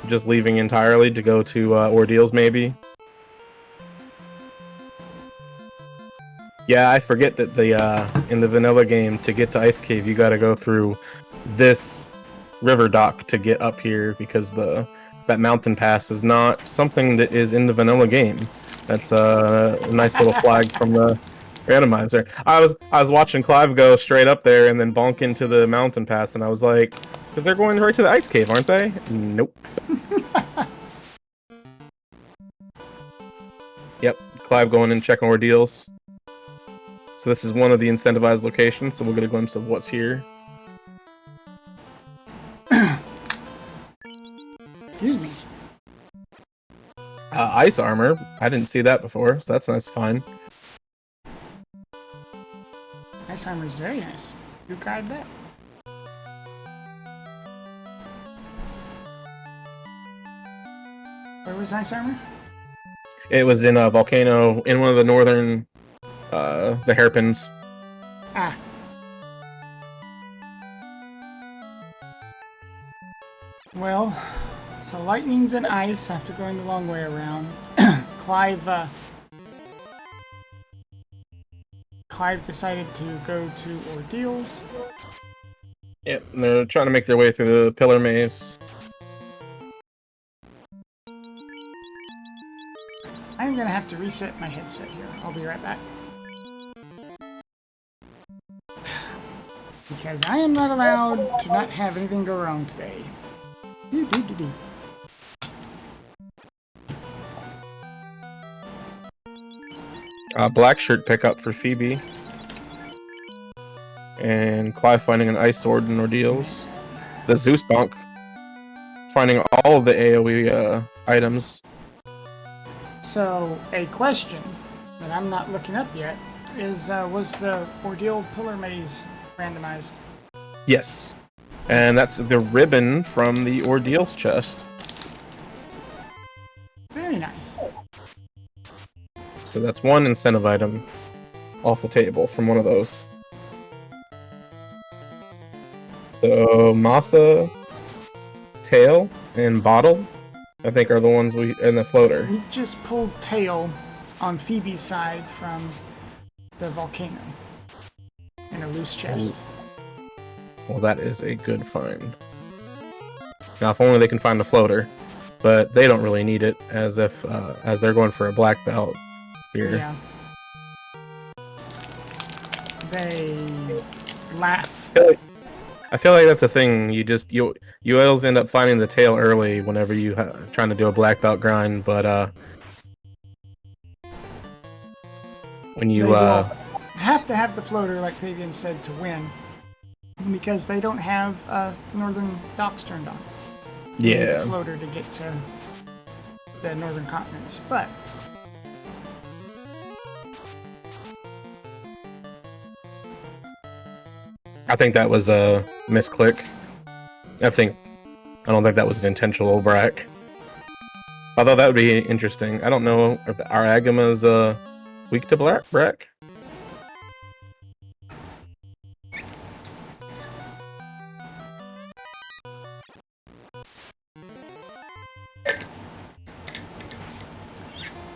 Just leaving entirely to go to ordeals, maybe. Yeah, I forget that the in the vanilla game, to get to Ice Cave, you gotta go through this river dock to get up here, because that mountain pass is not something that is in the vanilla game. That's a nice little flag from the randomizer. I was watching Clive go straight up there and then bonk into the mountain pass, and I was like, because they're going right to the Ice Cave, aren't they? Nope. Yep, Clive going and checking ordeals. So this is one of the incentivized locations, so we'll get a glimpse of what's here. Excuse me. Ice armor. I didn't see that before, so that's nice to find. Ice armor is very nice. Who grabbed that? Where was ice armor? It was in a volcano in one of the northern, the hairpins. Ah. Well, so lightning's and ice after going the long way around. Clive decided to go to ordeals. Yep, and they're trying to make their way through the pillar maze. I'm gonna have to reset my headset here. I'll be right back. Because I am not allowed to not have anything go wrong today. Black shirt pickup for Phoebe. And Clive finding an ice sword in ordeals. The Zeus Bonk finding all of the AoE items. So, a question that I'm not looking up yet is, was the ordeal pillar maze randomized? Yes. And that's the ribbon from the ordeals chest. Very nice. So that's one incentive item off the table from one of those. So Masa, Tail, and Bottle, I think, are the ones and the floater. We just pulled tail on Phoebe's side from the volcano in a loose chest. Well, that is a good find. Now, if only they can find the floater, but they don't really need it, as they're going for a black belt here. Yeah. They laugh. I feel like that's a thing. You always end up finding the tail early whenever you trying to do a black belt grind, but when you have to have the floater, like Fabian said, to win, because they don't have northern docks turned on. You need a floater to get to the northern continents, but I think that was a misclick. I don't think that was an intentional brack. Although that would be interesting. I don't know if our Agama's weak to brack.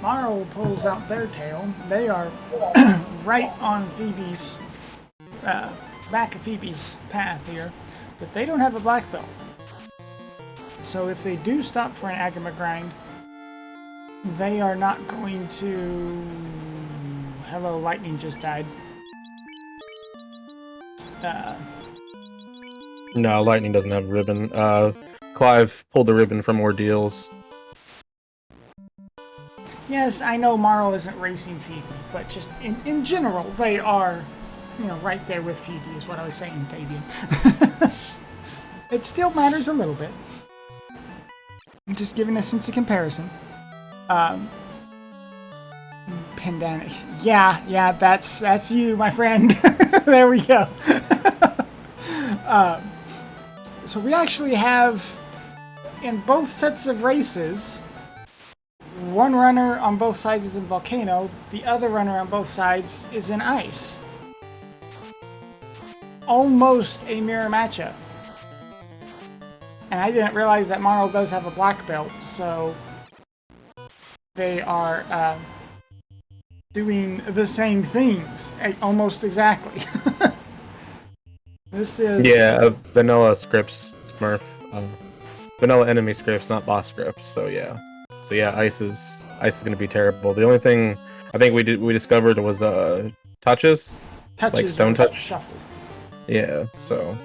Morrow pulls out their tail. They are right on Phoebe's back of Phoebe's path here, but they don't have a black belt. So if they do stop for an Agama grind, they are not going to... Hello, lightning just died. No, lightning doesn't have a ribbon. Clive pulled the ribbon from ordeals. Yes, I know Marl isn't racing Phoebe, but just in general, they are, right there with Phoebe is what I was saying, Fabian. It still matters a little bit. I'm just giving a sense of comparison. Pandemic. Yeah, that's you, my friend. There we go. So we actually have, in both sets of races, one runner on both sides is in volcano, the other runner on both sides is in ice. Almost a mirror matchup. And I didn't realize that Marl does have a black belt, so they are doing the same things, almost exactly. This is... Yeah, vanilla scripts, Smurf. Vanilla enemy scripts, not boss scripts, so yeah. So yeah, ice is gonna be terrible. The only thing I think we discovered was touches like stone touch. Shuffled. Yeah, so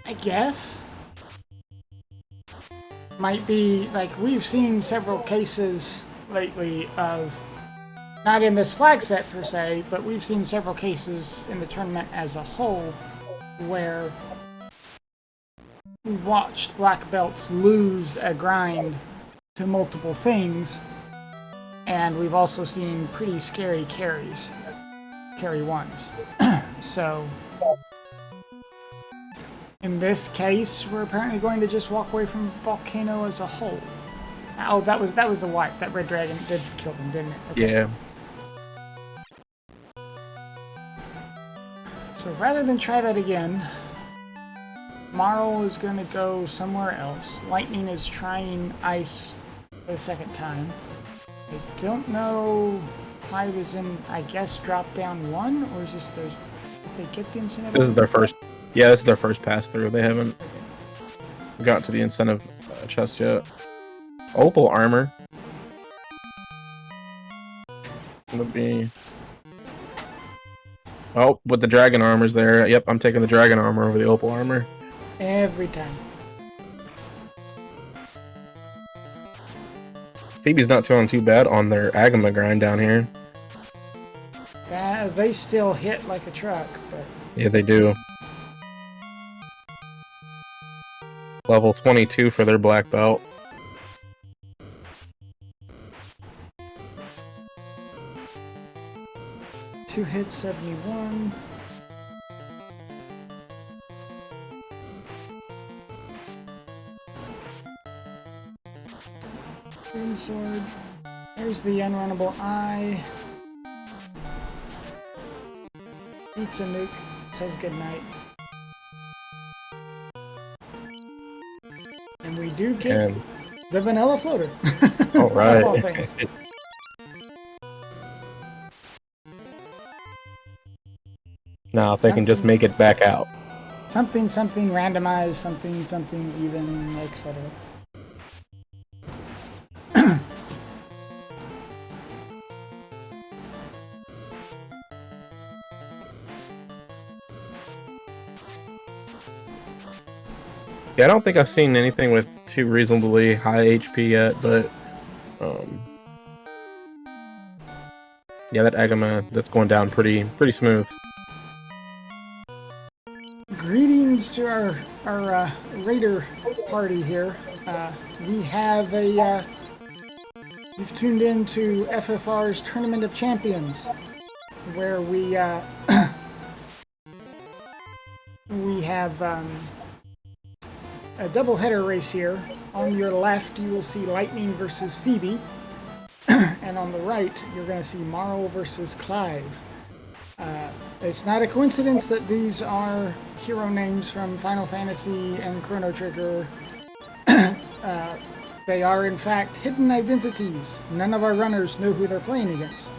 I guess. Might be, like, we've seen several cases lately of, not in this flag set per se, but we've seen several cases in the tournament as a whole where we watched black belts lose a grind to multiple things, and we've also seen pretty scary carries, carry ones. So in this case, we're apparently going to just walk away from Volcano as a whole. Oh, that was the wipe. That red dragon did kill them, didn't it? Okay. yeah. So rather than try that again, Marl is going to go somewhere else. Lightning is trying ice for the second time. I don't know. Clive is in, I guess, drop down 1, or is this their? Did they get the incentive? This is their first. Yeah, this is their first pass through. They haven't got to the incentive chest yet. Opal armor. Would be. Oh, with the dragon armors there. Yep, I'm taking the dragon armor over the opal armor. Every time. Phoebe's not doing too bad on their Agama grind down here. They still hit like a truck, but... Yeah, they do. Level 22 for their black belt. Two hits, 71. Green sword. There's the unrunnable eye. Eats a nuke. Says goodnight. And we do get the vanilla floater. All right. Now, if they can just make it back out. Something, randomized, something, even, etc. Yeah, I don't think I've seen anything with too reasonably high HP yet, but yeah, that Agama, that's going down pretty smooth. Greetings to our raider party here. We have you've tuned in to FFR's Tournament of Champions, where we we have a doubleheader race here. On your left, you will see Lightning versus Phoebe, and on the right, you're going to see Marl versus Clive. It's not a coincidence that these are hero names from Final Fantasy and Chrono Trigger. They are, in fact, hidden identities. None of our runners know who they're playing against.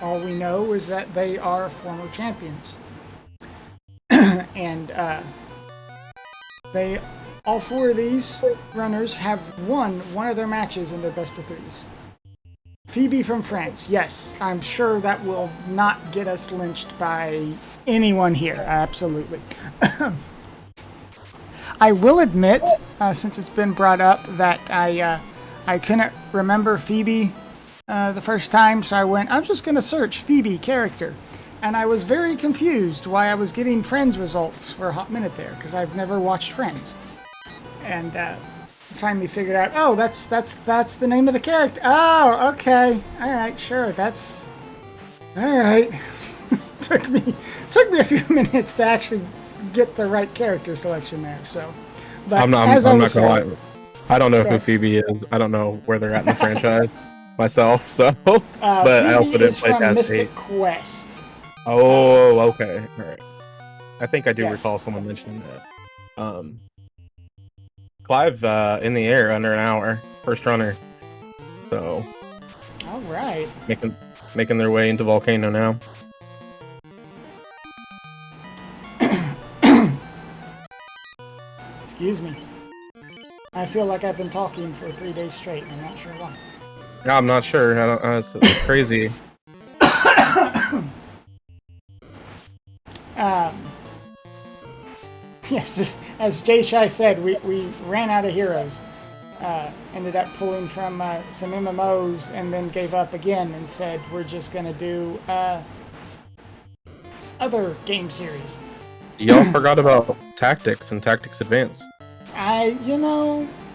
All we know is that they are former champions. And they all 4 of these runners have won one of their matches in their best of 3s. Phoebe from France. Yes, I'm sure that will not get us lynched by anyone here. Absolutely. I will admit, since it's been brought up, that I couldn't remember Phoebe the first time, so I'm just going to search Phoebe character. And I was very confused why I was getting Friends results for a hot minute there, because I've never watched Friends. And finally figured out, oh, that's the name of the character. Oh, okay. All right, sure. That's all right. took me a few minutes to actually get the right character selection there. So, but I'm not gonna lie. I don't know who Phoebe is. I don't know where they're at in the franchise myself. So, but I also didn't play past Mystic 8. Quest. Oh, okay. All right. I think I do recall someone mentioning that. Clive in the air under an hour, first runner. So, all right. Making their way into Volcano now. Excuse me. I feel like I've been talking for 3 days straight, and I'm not sure why. Yeah, I'm not sure. I don't. It's crazy. Yes, as Jay Shai said, we ran out of heroes. Ended up pulling from some MMOs and then gave up again and said we're just going to do other game series. Y'all forgot about Tactics and Tactics Advance. I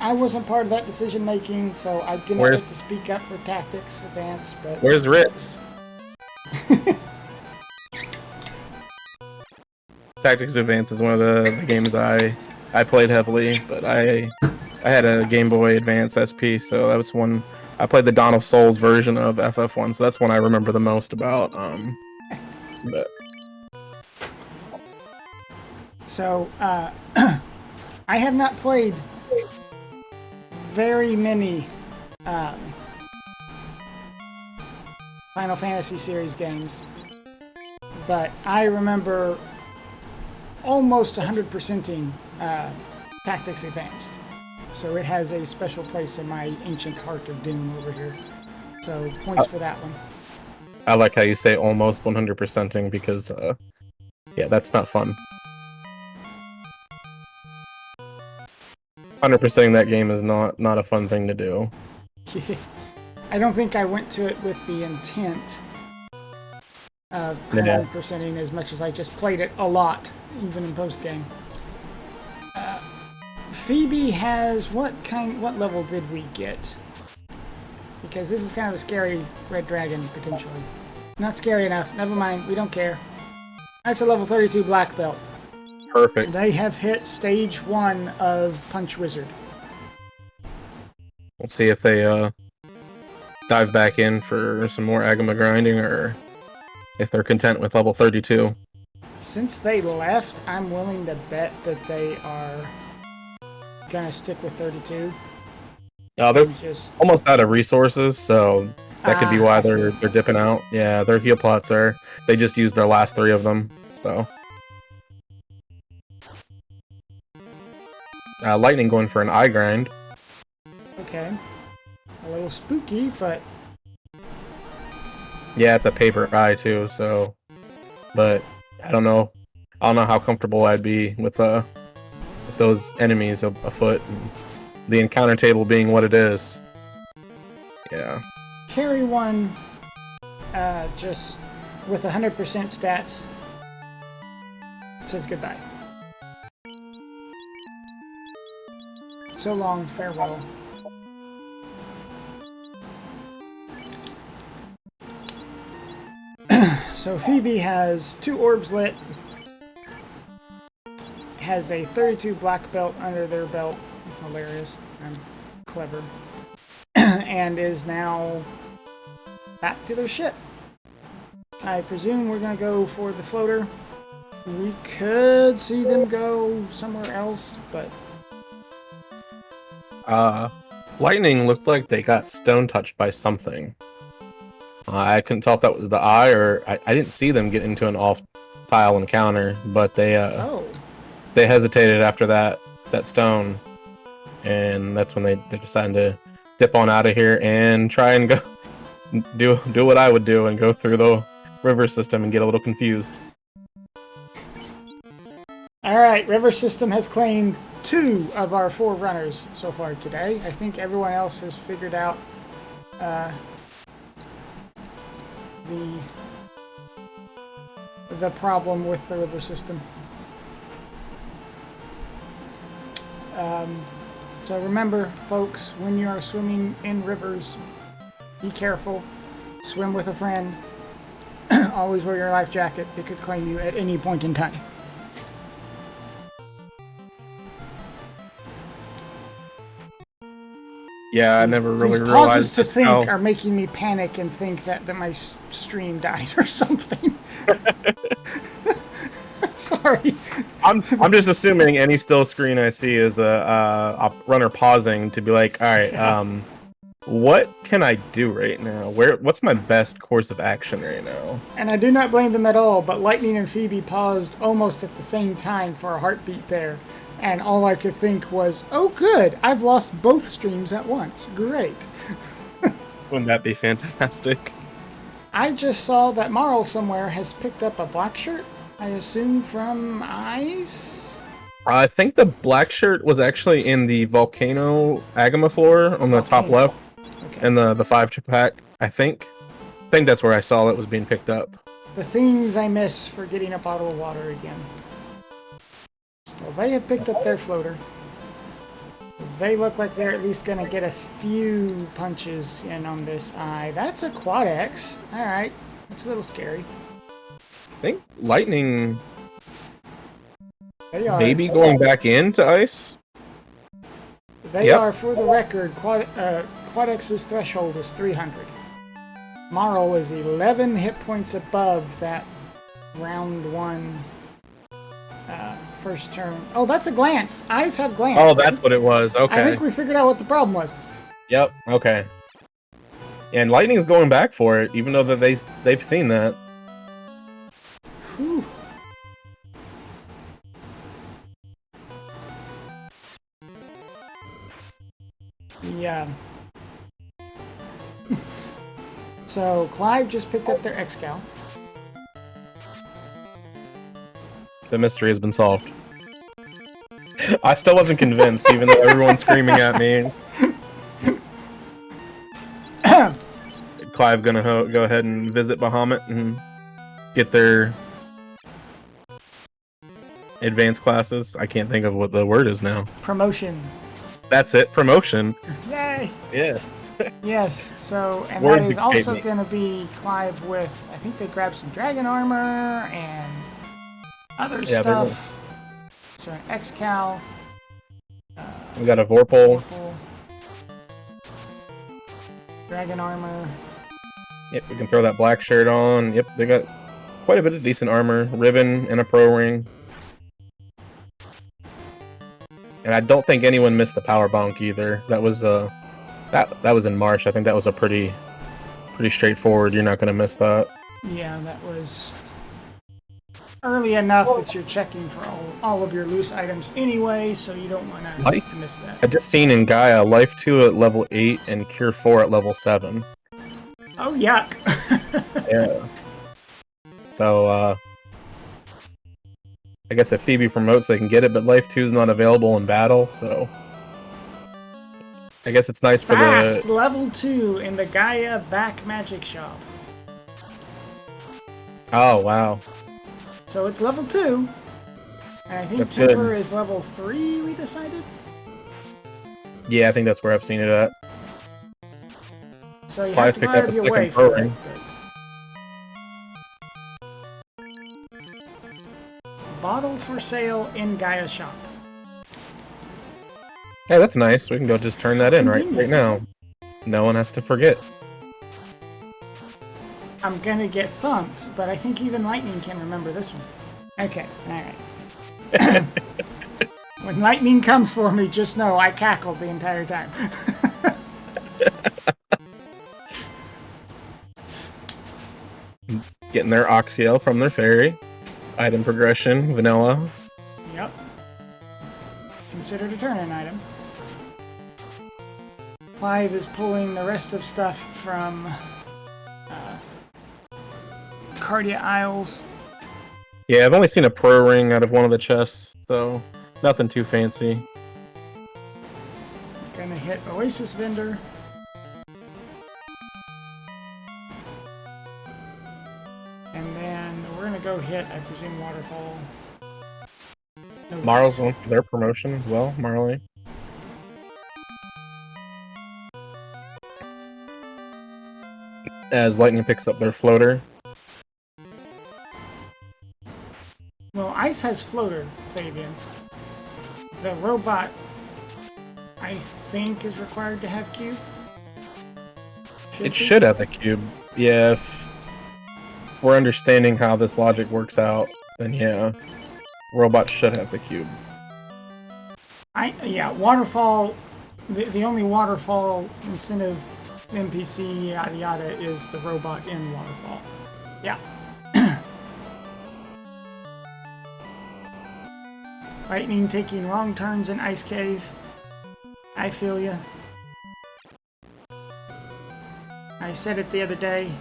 wasn't part of that decision making, so I didn't get to speak up for Tactics Advance. But where's Ritz? Tactics Advance is one of the games I played heavily, but I had a Game Boy Advance SP, so that was one. I played the Dawn of Souls version of FF1, so that's one I remember the most about. But. So, I have not played very many Final Fantasy series games, but I remember almost 100%ing Tactics Advanced. So it has a special place in my ancient heart of Doom over here. So points for that one. I like how you say almost 100%ing because, yeah, that's not fun. 100%ing that game is not a fun thing to do. I don't think I went to it with the intent of 100%ing as much as I just played it a lot, even in post-game. Phoebe has what level did we get? Because this is kind of a scary red dragon, potentially. Not scary enough. Never mind. We don't care. That's a level 32 black belt. Perfect. They have hit stage 1 of Punch Wizard. Let's see if they dive back in for some more Agama grinding, or if they're content with level 32. Since they left, I'm willing to bet that they are gonna stick with 32. They're almost out of resources, so that could be why they're dipping out. Yeah, their heal pots they just used their last 3 of them, so. Lightning going for an eye grind. Okay. A little spooky, but... Yeah, it's a paper eye too, so... But, I don't know how comfortable I'd be with those enemies afoot. And the encounter table being what it is. Yeah. Carry one, just with 100% stats, says goodbye. So long, farewell. So Phoebe has 2 orbs lit, has a 32 black belt under their belt, hilarious, I'm clever, and is now back to their ship. I presume we're going to go for the floater. We could see them go somewhere else, but... Lightning looked like they got stone touched by something. I couldn't tell if that was the eye, or I didn't see them get into an off-tile encounter, but they hesitated after that that stone, and that's when they decided to dip on out of here and try and go do what I would do and go through the river system and get a little confused. All right, River System has claimed 2 of our 4 runners so far today. I think everyone else has figured out the problem with the river system. So remember, folks, when you are swimming in rivers, be careful. Swim with a friend. Always wear your life jacket. It could claim you at any point in time. Yeah, I never really These realized pauses to just think how- are making me panic and think that my stream died or something. Sorry. I'm just assuming any still screen I see is a runner pausing to be like, all right, what can I do right now? What's my best course of action right now? And I do not blame them at all, but Lightning and Phoebe paused almost at the same time for a heartbeat there. And all I could think was, oh good, I've lost both streams at once. Great. Wouldn't that be fantastic? I just saw that Marl somewhere has picked up a black shirt, I assume from Ice? I think the black shirt was actually in the Volcano Agama floor on the top left, Okay. and the 5-pack, I think. I think that's where I saw it was being picked up. The things I miss for getting a bottle of water again. Well, they have picked up their floater. They look like they're at least going to get a few punches in on this eye. That's a Quad X. Alright. That's a little scary. I think Lightning They are, maybe going back into ice. they Yep. are, for the record, Quad X's threshold is 300. Marl is 11 hit points above that round 1 first turn. Oh, that's a glance. Eyes have glance. Oh, that's what it was. Okay. I think we figured out what the problem was. Yep. Okay. And Lightning is going back for it, even though that they've seen that. Whew. Yeah. So Clive just picked up their Excal. The mystery has been solved. I still wasn't convinced, even though everyone's screaming at me. Clive gonna go ahead and visit Bahamut and get their advanced classes. I can't think of what the word is now. Promotion. That's it. Promotion. Yay! Yes. Yes, so, and Words that is escape also me. going to be Clive with, I think they grabbed some dragon armor and other Yeah, they will. stuff. So an Excal. We got a Vorpal. Purple, dragon armor. Yep, we can throw that black shirt on. Yep, they got quite a bit of decent armor. Ribbon and a pro ring. And I don't think anyone missed the power bonk either. That was that was in March. I think that was a pretty straightforward. You're not gonna miss that. Yeah, that was early enough that you're checking for all of your loose items anyway, so you don't want to miss that. I just seen in Gaia Life 2 at level 8 and Cure 4 at level 7. Oh, yuck. Yeah. So I guess if Phoebe promotes, they can get it, but Life 2 is not available in battle, so I guess it's nice Fast for the level 2 in the Gaia back magic shop. Oh wow. So it's level 2. And I think That's Temper good. is level 3, we decided. Yeah, I think that's where I've seen it at. So you Clive have to picked go out up of a your second way pro for it. ring. but- Bottle for sale in Gaia shop. Hey, that's nice. We can go just turn that in right Convenient. now. No one has to forget. I'm gonna get thumped, but I think even Lightning can remember this one. Okay, alright. When Lightning comes for me, just know I cackled the entire time. Getting their Oxiel from their fairy. Item progression, vanilla. Yep. considered a turn-in item. Clive is pulling the rest of stuff from Cardia Isles. Yeah, I've only seen a pro ring out of one of the chests, so nothing too fancy. Gonna hit Oasis Vendor. And then we're gonna go hit, I presume, Waterfall. No, Marl's went for their promotion as well, Marley. As Lightning picks up their floater. well, Ice has Floater, Fabian. The robot, I think, is required to have Cube. It should have the cube. Yeah, if we're understanding how this logic works out, then yeah. Robot should have the cube. Yeah, Waterfall, the only Waterfall incentive NPC yada yada is the robot in Waterfall. Yeah. Lightning taking wrong turns in Ice Cave. I feel ya. I said it the other day.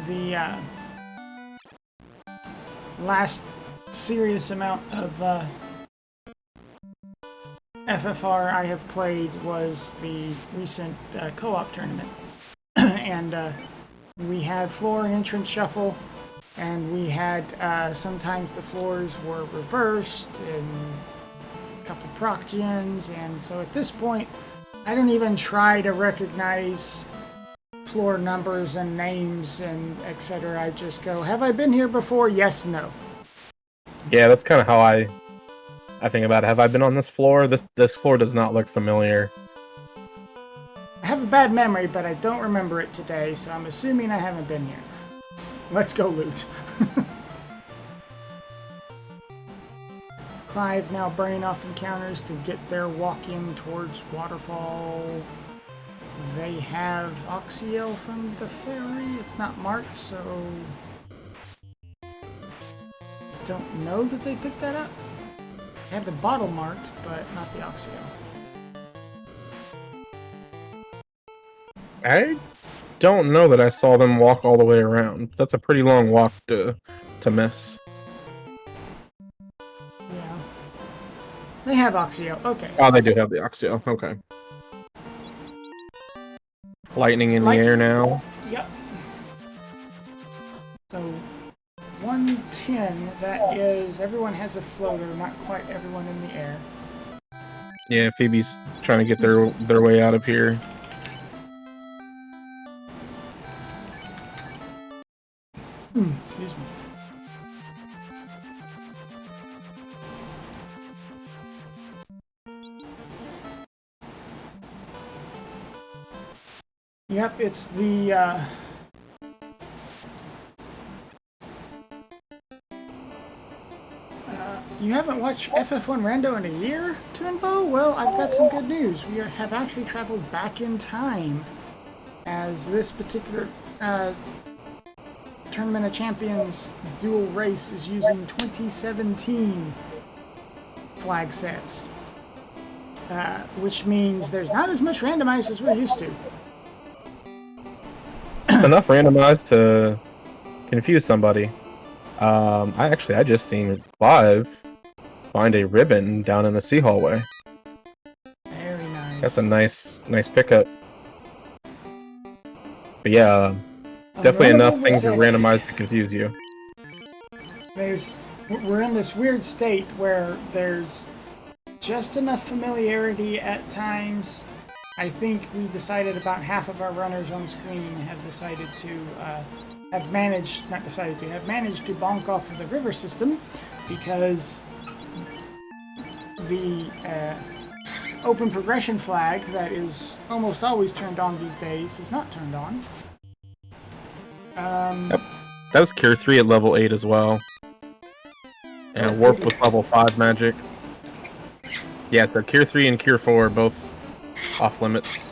The last serious amount of FFR I have played was the recent co-op tournament. And we had floor and entrance shuffle, and we had sometimes the floors were reversed and a couple proc gens, and so at this point I don't even try to recognize floor numbers and names and etc. I just go, have I been here before? Yes, no. Yeah, that's kind of how I think about it. Have I been on this floor? This floor does not look familiar. I have a bad memory, but I don't remember it today, so I'm assuming I haven't been here. Let's go loot. Clive now burning off encounters to get their walk-in towards Waterfall. They have Oxiel from the ferry. It's not marked, so I don't know that they picked that up. They have the bottle marked, but not the Oxiel. I don't know that I saw them walk all the way around. That's a pretty long walk to miss. Yeah. They have Oxiel. Okay. Oh, they do have the Oxiel. Okay. Lightning in the air now. Yep. So 110, that is, everyone has a floater, not quite everyone in the air. Yeah, Phoebe's trying to get their way out of here. Excuse me. Yep, it's the you haven't watched FF1 Rando in a year, Twinbo? Well, I've got some good news. We have actually traveled back in time, as this particular Tournament of Champions dual race is using 2017 flag sets, which means there's not as much randomized as we're used to. It's enough randomized to confuse somebody. I just seen Clive find a ribbon down in the sea hallway. Very nice. That's a nice pickup. But yeah, definitely enough things are randomized to confuse you. We're in this weird state where there's just enough familiarity at times. I think we decided about half of our runners on screen have decided to have managed to bonk off of the river system, because the open progression flag that is almost always turned on these days is not turned on. Yep. That was Cure 3 at level 8 as well. And Warp with level 5 magic. Yeah, so Cure 3 and Cure 4 are both off limits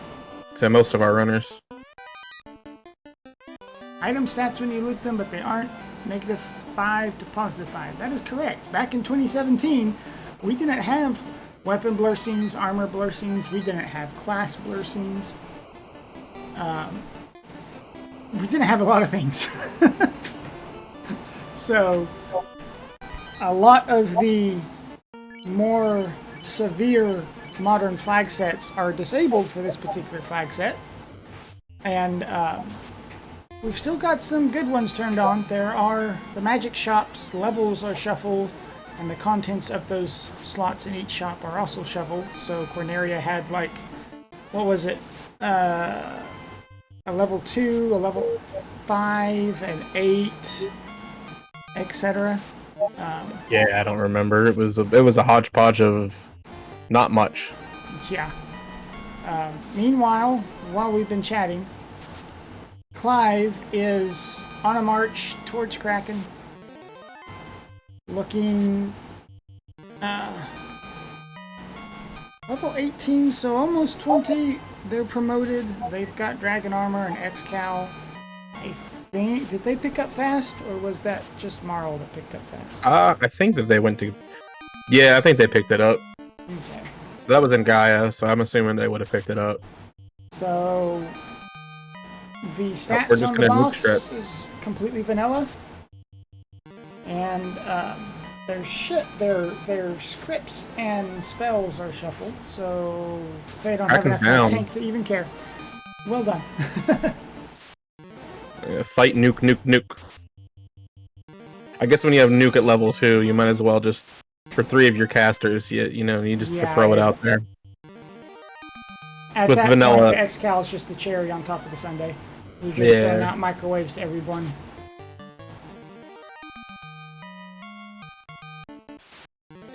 to most of our runners. Item stats when you loot them, but they aren't -5 to +5. That is correct. Back in 2017, we didn't have weapon blur scenes, armor blur scenes. We didn't have class blur scenes. We didn't have a lot of things. So, a lot of the more severe modern flag sets are disabled for this particular flag set. And we've still got some good ones turned on. There are the magic shops, levels are shuffled, and the contents of those slots in each shop are also shuffled. So Corneria had, like, what was it? A level 2, a level 5, an 8, etc. Yeah, I don't remember. It was a hodgepodge of not much. Yeah. Meanwhile, while we've been chatting, Clive is on a march towards Kraken, looking level 18, so almost 20. They're promoted. They've got Dragon Armor and X-Cal. I think, did they pick up fast, or was that just Marl that picked up fast? I think that they went to... Yeah, I think they picked it up. Okay. That was in Gaia, so I'm assuming they would have picked it up. So the we're stats just on the gonna boss nuke strip. is completely vanilla, and their scripts and spells are shuffled, so they don't have Kraken's enough down. tank to even care. Well done. Fight nuke, nuke, nuke. I guess when you have nuke at level 2, you might as well just, for 3 of your casters, you just throw it out there. At With that vanilla. point, the X-Cal is just the cherry on top of the sundae. You're just throwing out microwaves to everyone.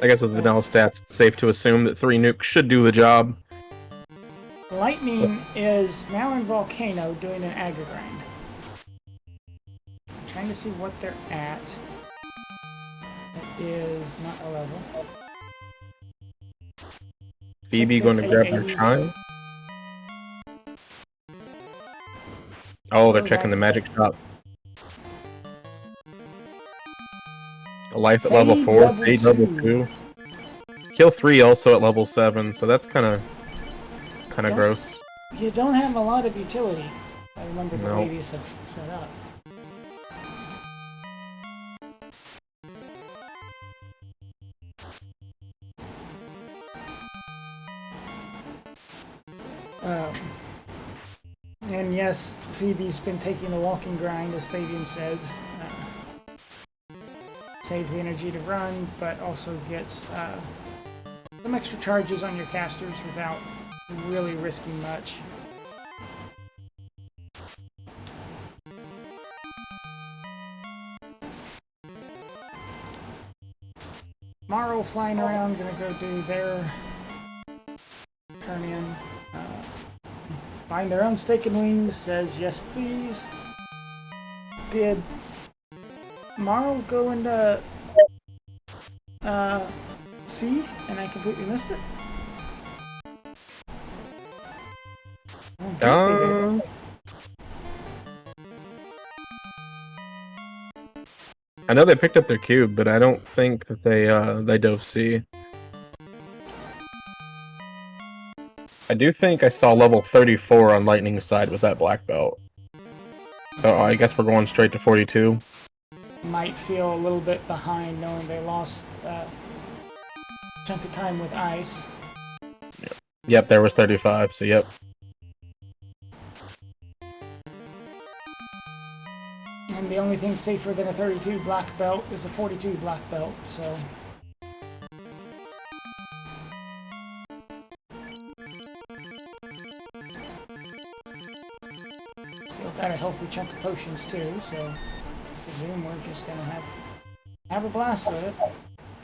I guess with vanilla stats, it's safe to assume that 3 nukes should do the job. Lightning is now in Volcano doing an aggro grind. I'm trying to see what they're at. It is not a level. Phoebe going to grab her chime? Oh, they're checking the magic shop. A life at level 4, fade level 2. Kill 3 also at level 7, so that's kind of gross. You don't have a lot of utility. I remember the No. ladies have set up. And yes, Phoebe's been taking the walking grind, as Thavian said. Saves the energy to run, but also gets some extra charges on your casters without really risking much. Marl flying around, gonna go do their turn in. Find their own steak and wings, says yes please. Did Marl go into C and I completely missed it? I know they picked up their cube, but I don't think that they dove C. I do think I saw level 34 on Lightning's side with that black belt. So I guess we're going straight to 42. Might feel a little bit behind knowing they lost a chunk of time with ice. Yep, there was 35, so yep. And the only thing safer than a 32 black belt is a 42 black belt, so... Still got a healthy chunk of potions too, so I presume we're just gonna have a blast with it.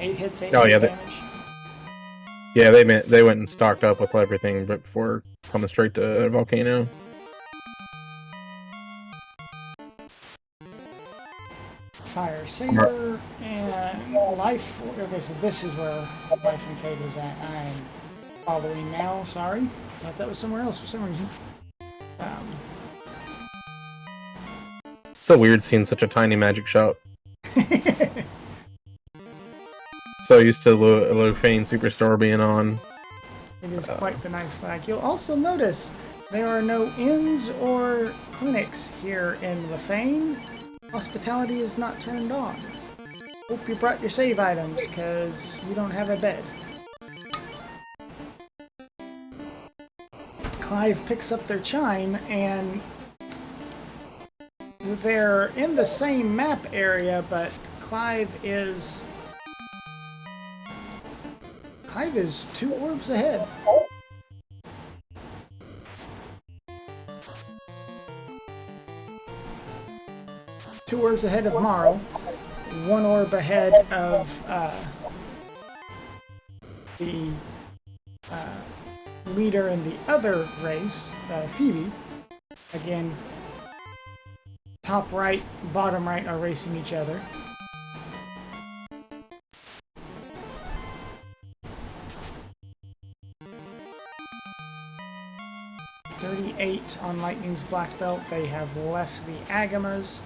8 hits, 8 damage. Yeah, they went and stocked up with everything but before coming straight to Volcano. Fire Saber and Life. Okay, so this is where Life and Fate is at. I'm following now, sorry. Thought that was somewhere else for some reason. So weird seeing such a tiny magic shop. So used to Lofane Superstore being on. It is quite the nice flag. You'll also notice there are no inns or clinics here in Lefane. Hospitality is not turned on. Hope you brought your save items, because you don't have a bed. Clive picks up their chime, and they're in the same map area, but Clive is 2 orbs ahead. Two orbs ahead of Marl, 1 orb ahead of the leader in the other race, Phoebe. Again, top right, bottom right are racing each other. .38 on Lightning's black belt. They have left the Agamas.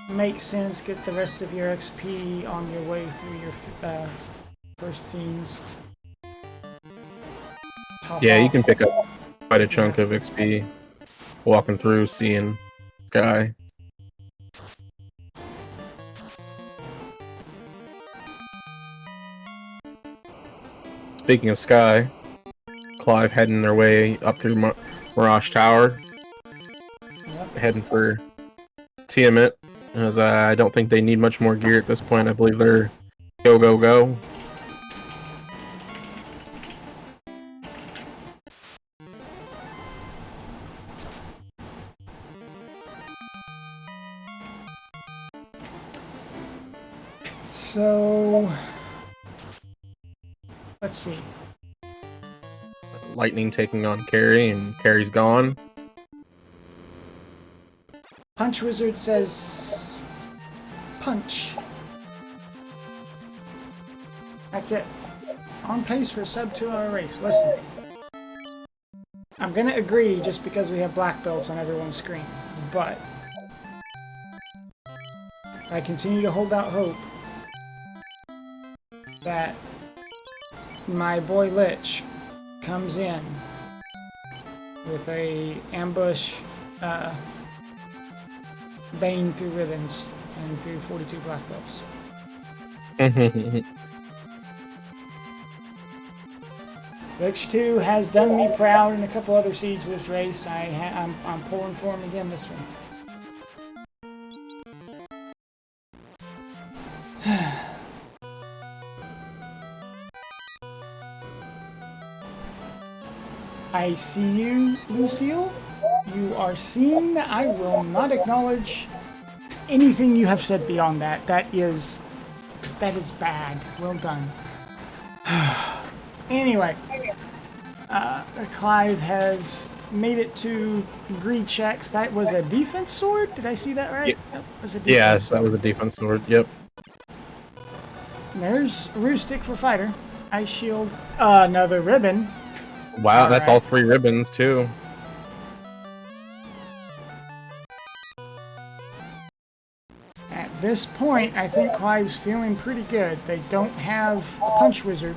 Makes sense. Get the rest of your XP on your way through your first fiends. Yeah, you can pick up quite a chunk of XP walking through, seeing Sky. Speaking of Sky, Clive heading their way up through Mirage Tower, heading for Tiamat, as I don't think they need much more gear at this point. I believe they're go, go, go. So, let's see. Lightning taking on Carrie, and Carrie's gone. Punch Wizard says punch. That's it. On pace for a sub 2 hour race. Listen. I'm gonna agree just because we have black belts on everyone's screen, but I continue to hold out hope that my boy Lich comes in with a ambush Bane through ribbons and through 42 black belts. Lich 2 has done me proud in a couple other siege this race. I'm pulling for him again this one. I see you, Blue Steel. You are seen. I will not acknowledge anything you have said beyond that. That is bad. Well done. Anyway, Clive has made it to greed checks. That was a defense sword? Did I see that right? Yeah. That was a defense Yes, sword. that was a defense sword. Yep. There's Roostic for fighter. Ice shield. Another ribbon. Wow, that's all 3 ribbons too. At this point, I think Clive's feeling pretty good. They don't have a Punch Wizard.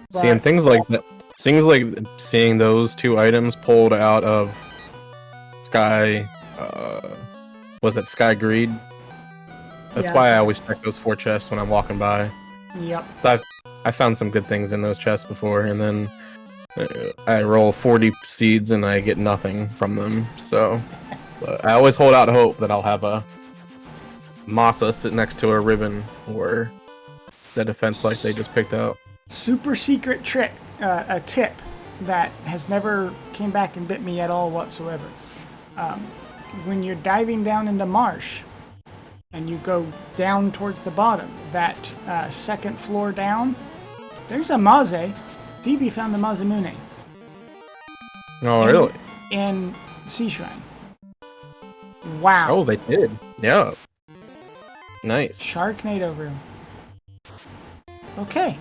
Seeing things like that, seeing those 2 items pulled out of Sky, was it Sky Greed? That's why I always check those 4 chests when I'm walking by. Yep. I found some good things in those chests before, and then I roll 40 seeds and I get nothing from them. So, but I always hold out hope that I'll have a Masa sit next to a ribbon or the defense like they just picked out. Super secret trick, a tip that has never came back and bit me at all whatsoever. When you're diving down into marsh and you go down towards the bottom, that second floor down, there's a Maze. Phoebe found the Mazamune. Oh, really? In Sea Shrine. Wow. Oh, they did. Yeah. Nice. Sharknado room. Okay.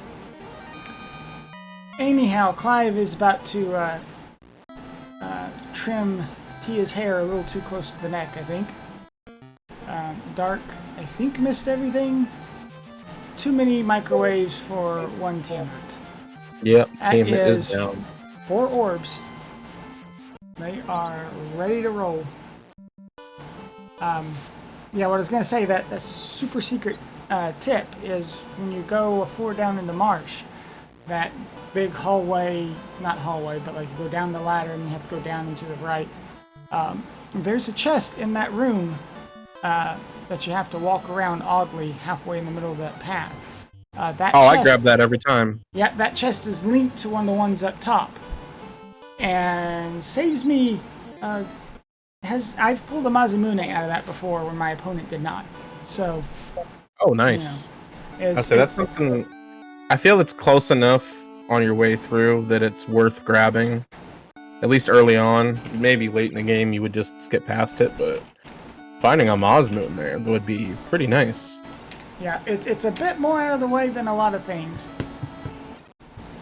Anyhow, Clive is about to trim Tia's hair a little too close to the neck, I think. Dark I think missed everything. Too many microwaves for one teammate. Yep, That team is is down. 4 orbs. They are ready to roll. Yeah, what I was going to say, that a super secret tip is when you go a floor down in the marsh, that big hallway, not hallway, but like you go down the ladder and you have to go down and to the right. There's a chest in that room that you have to walk around oddly halfway in the middle of that path. I grab that every time. Yeah, that chest is linked to one of the ones up top. And saves me... I've pulled a Mazamune out of that before when my opponent did not. So... Oh, nice. You know, that's something... I feel it's close enough on your way through that it's worth grabbing. At least early on. Maybe late in the game you would just skip past it, but... Finding a Mazamune there would be pretty nice. Yeah, it's a bit more out of the way than a lot of things.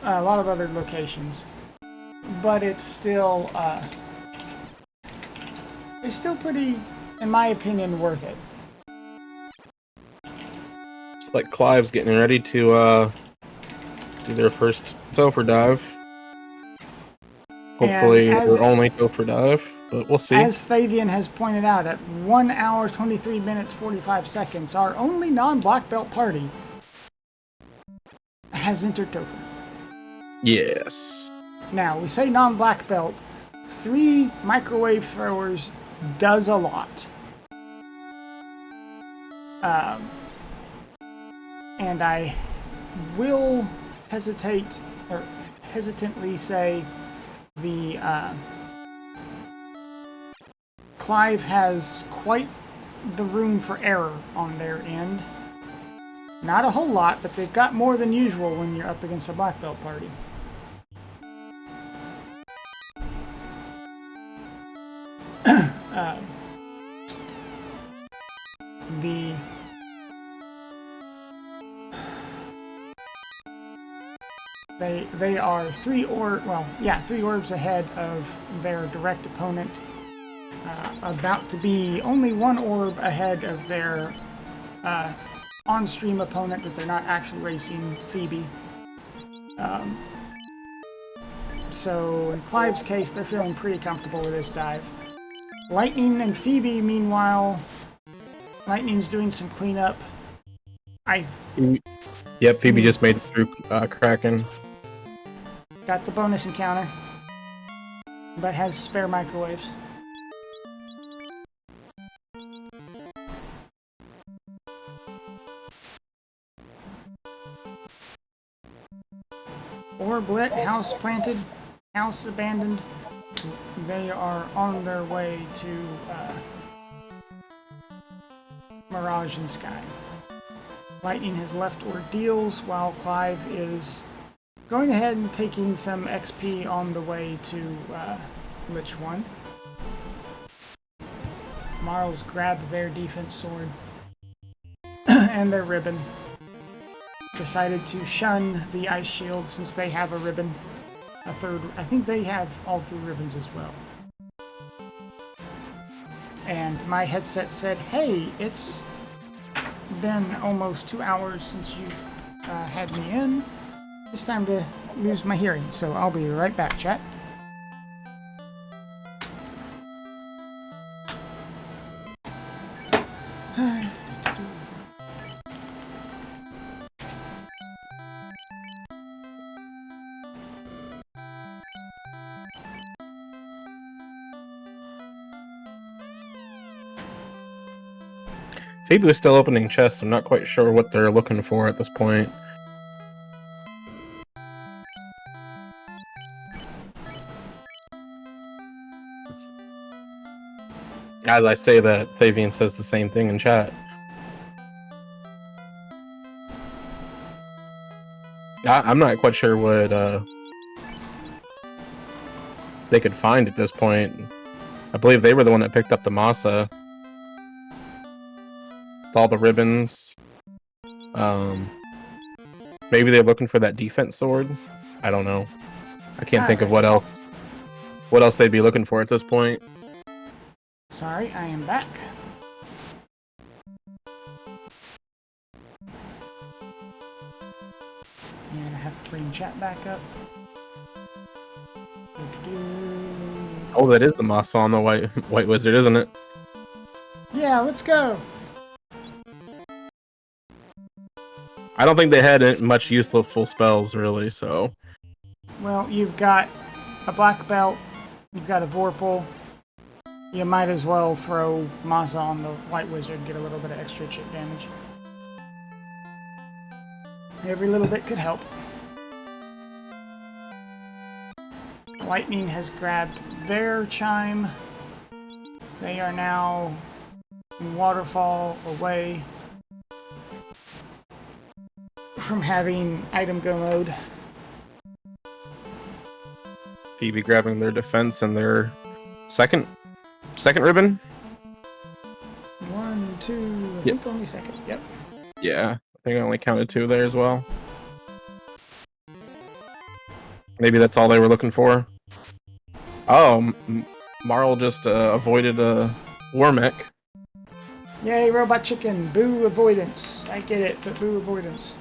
A lot of other locations. But it's still pretty, in my opinion, worth it. It's like Clive's getting ready to do their first Topher dive. Hopefully their only Topher dive, but we'll see. As Thavian has pointed out, at 1 hour, 23 minutes, 45 seconds, our only non-black belt party has entered Topher. Yes. Now, we say non-black belt. 3 microwave throwers does a lot. And I will hesitantly say the Clive has quite the room for error on their end. Not a whole lot, but they've got more than usual when you're up against a black belt party. They are 3 orbs ahead of their direct opponent. About to be only 1 orb ahead of their on-stream opponent that they're not actually racing, Phoebe. So in Clive's case, they're feeling pretty comfortable with this dive. Lightning and Phoebe, meanwhile, Lightning's doing some cleanup. Yep, Phoebe just made it through Kraken. Got the bonus encounter, but has spare microwaves. Orb lit, house planted, house abandoned. They are on their way to Mirage and Sky. Lightning has left Ordeals while Clive is going ahead and taking some XP on the way to Lich 1. Marl's grabbed their defense sword and their ribbon. Decided to shun the ice shield since they have a ribbon. I think they have all 3 ribbons as well. And my headset said, hey, it's been almost 2 hours since you've had me in. It's time to lose my hearing, so I'll be right back, chat. Phoebe was still opening chests. I'm not quite sure what they're looking for at this point. As I say that, Thavian says the same thing in chat. I'm not quite sure what they could find at this point. I believe they were the one that picked up the Masa. With all the ribbons. Maybe they're looking for that defense sword. I don't know. I can't think of what else they'd be looking for at this point. Sorry, I am back. And I have to bring chat back up. Oh, that is the moss on the white wizard, isn't it? Yeah, let's go. I don't think they had much useful spells, really, so... Well, you've got a black belt, you've got a Vorpal. You might as well throw Masa on the white wizard and get a little bit of extra chip damage. Every little bit could help. Lightning has grabbed their chime. They are now in waterfall away from having item go mode. Phoebe grabbing their defense and their second ribbon. 1, 2, I think only second. Yep. Yeah, I think I only counted 2 there as well. Maybe that's all they were looking for. Oh, Marl just avoided a war mech. Yay, robot chicken. Boo avoidance. I get it, but boo avoidance.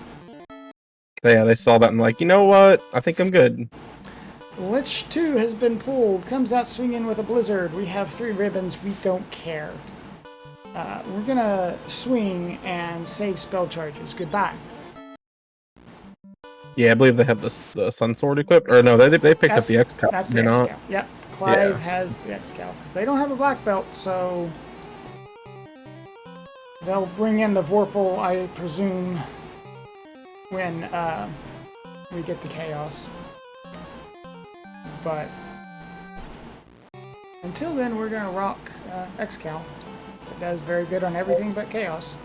Yeah, they saw that and like, you know what? I think I'm good. Lich 2 has been pulled. Comes out swinging with a blizzard. We have 3 ribbons. We don't care. We're gonna swing and save spell charges. Goodbye. Yeah, I believe they have the Sun Sword equipped. Or no, they picked up the X-Cal. That's the X-Cal. Yep. Clive has the X-Cal. Because they don't have a black belt, so... they'll bring in the Vorpal, I presume, when we get the Chaos. But... until then, we're gonna rock X-Cal. It does very good on everything but Chaos.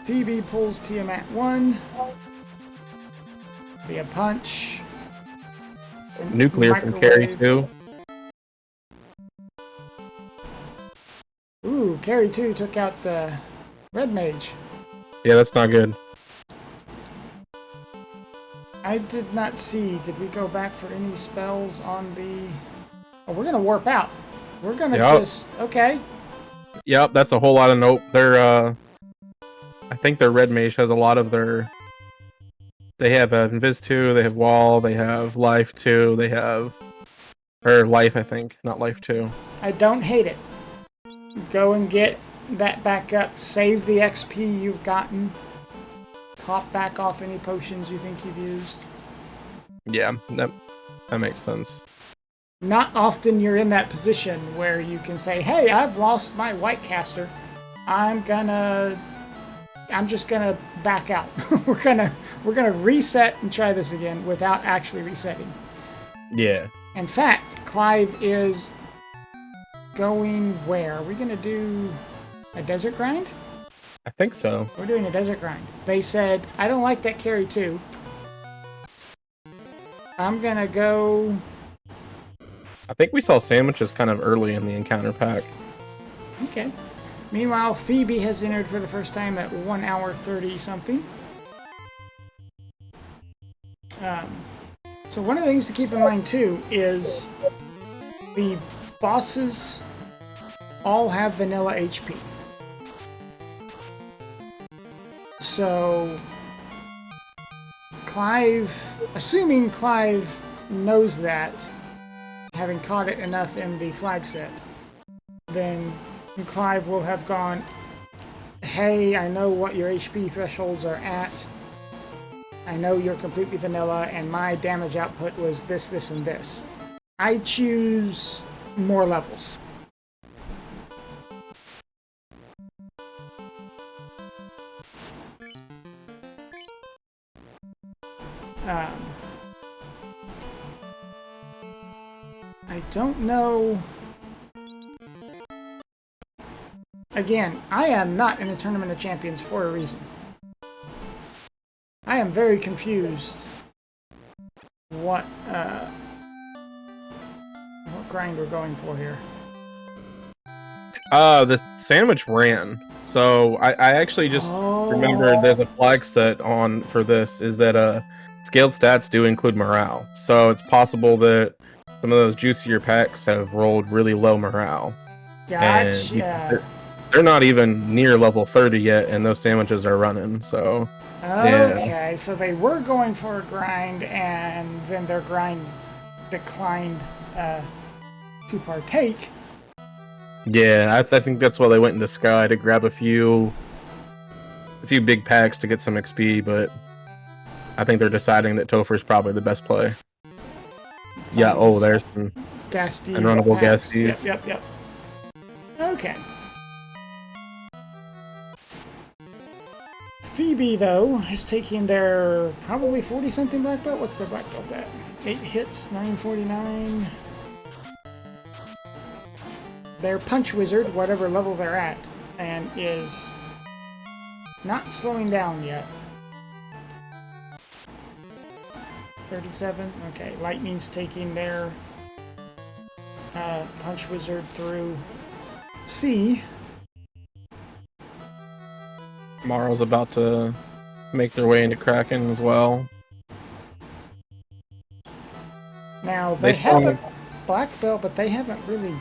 Phoebe pulls Tiamat 1. Be a punch. Nuclear from Carrie 2. Ooh, Carrie 2 took out the Red Mage. Yeah, that's not good. I did not see. Did we go back for any spells on the... oh, we're gonna warp out. We're gonna just... okay. Yep, that's a whole lot of nope. They're, I think their Red Mage has a lot of their... they have Invis 2, they have Wall, they have Life 2, they have... or Life, I think, not Life 2. I don't hate it. Go and get that back up. Save the XP you've gotten. Pop back off any potions you think you've used. Yeah, that makes sense. Not often you're in that position where you can say, hey, I've lost my white caster. I'm just gonna back out. we're gonna reset and try this again without actually resetting. Yeah. In fact, Clive is going where? Are we gonna do a desert grind? I think so. We're doing a desert grind. They said, I don't like that carry 2. I'm gonna go... I think we saw sandwiches kind of early in the encounter pack. okay. Meanwhile, Phoebe has entered for the first time at 1 hour 30 something. So one of the things to keep in mind too is the bosses all have vanilla HP. So Clive, assuming Clive knows that, having caught it enough in the flag set, then Clive will have gone, hey, I know what your HP thresholds are at. I know you're completely vanilla, and my damage output was this, this, and this. I choose more levels. I don't know. Again, I am not in a Tournament of Champions for a reason. I am very confused what grind we're going for here. The sandwich ran. So I actually just remembered there's a flag set on for this, is that scaled stats do include morale. So it's possible that some of those juicier packs have rolled really low morale. Gotcha. they're not even near level 30 yet, and those sandwiches are running. So yeah, Okay, so they were going for a grind, and then their grind declined to partake. yeah, I think that's why they went into Sky to grab a few big packs to get some XP. But I think they're deciding that Topher's probably the best play. Yeah. Oh, there's some Ghastly unrunnable packs. Ghastly. Yep. Okay. Phoebe, though, is taking their probably 40-something black belt. What's their black belt at? 8 hits, 949. Their punch wizard, whatever level they're at, and is not slowing down yet. 37. Okay, Lightning's taking their punch wizard through C. Morrow's about to make their way into Kraken as well. Now, they have a black belt, but they haven't really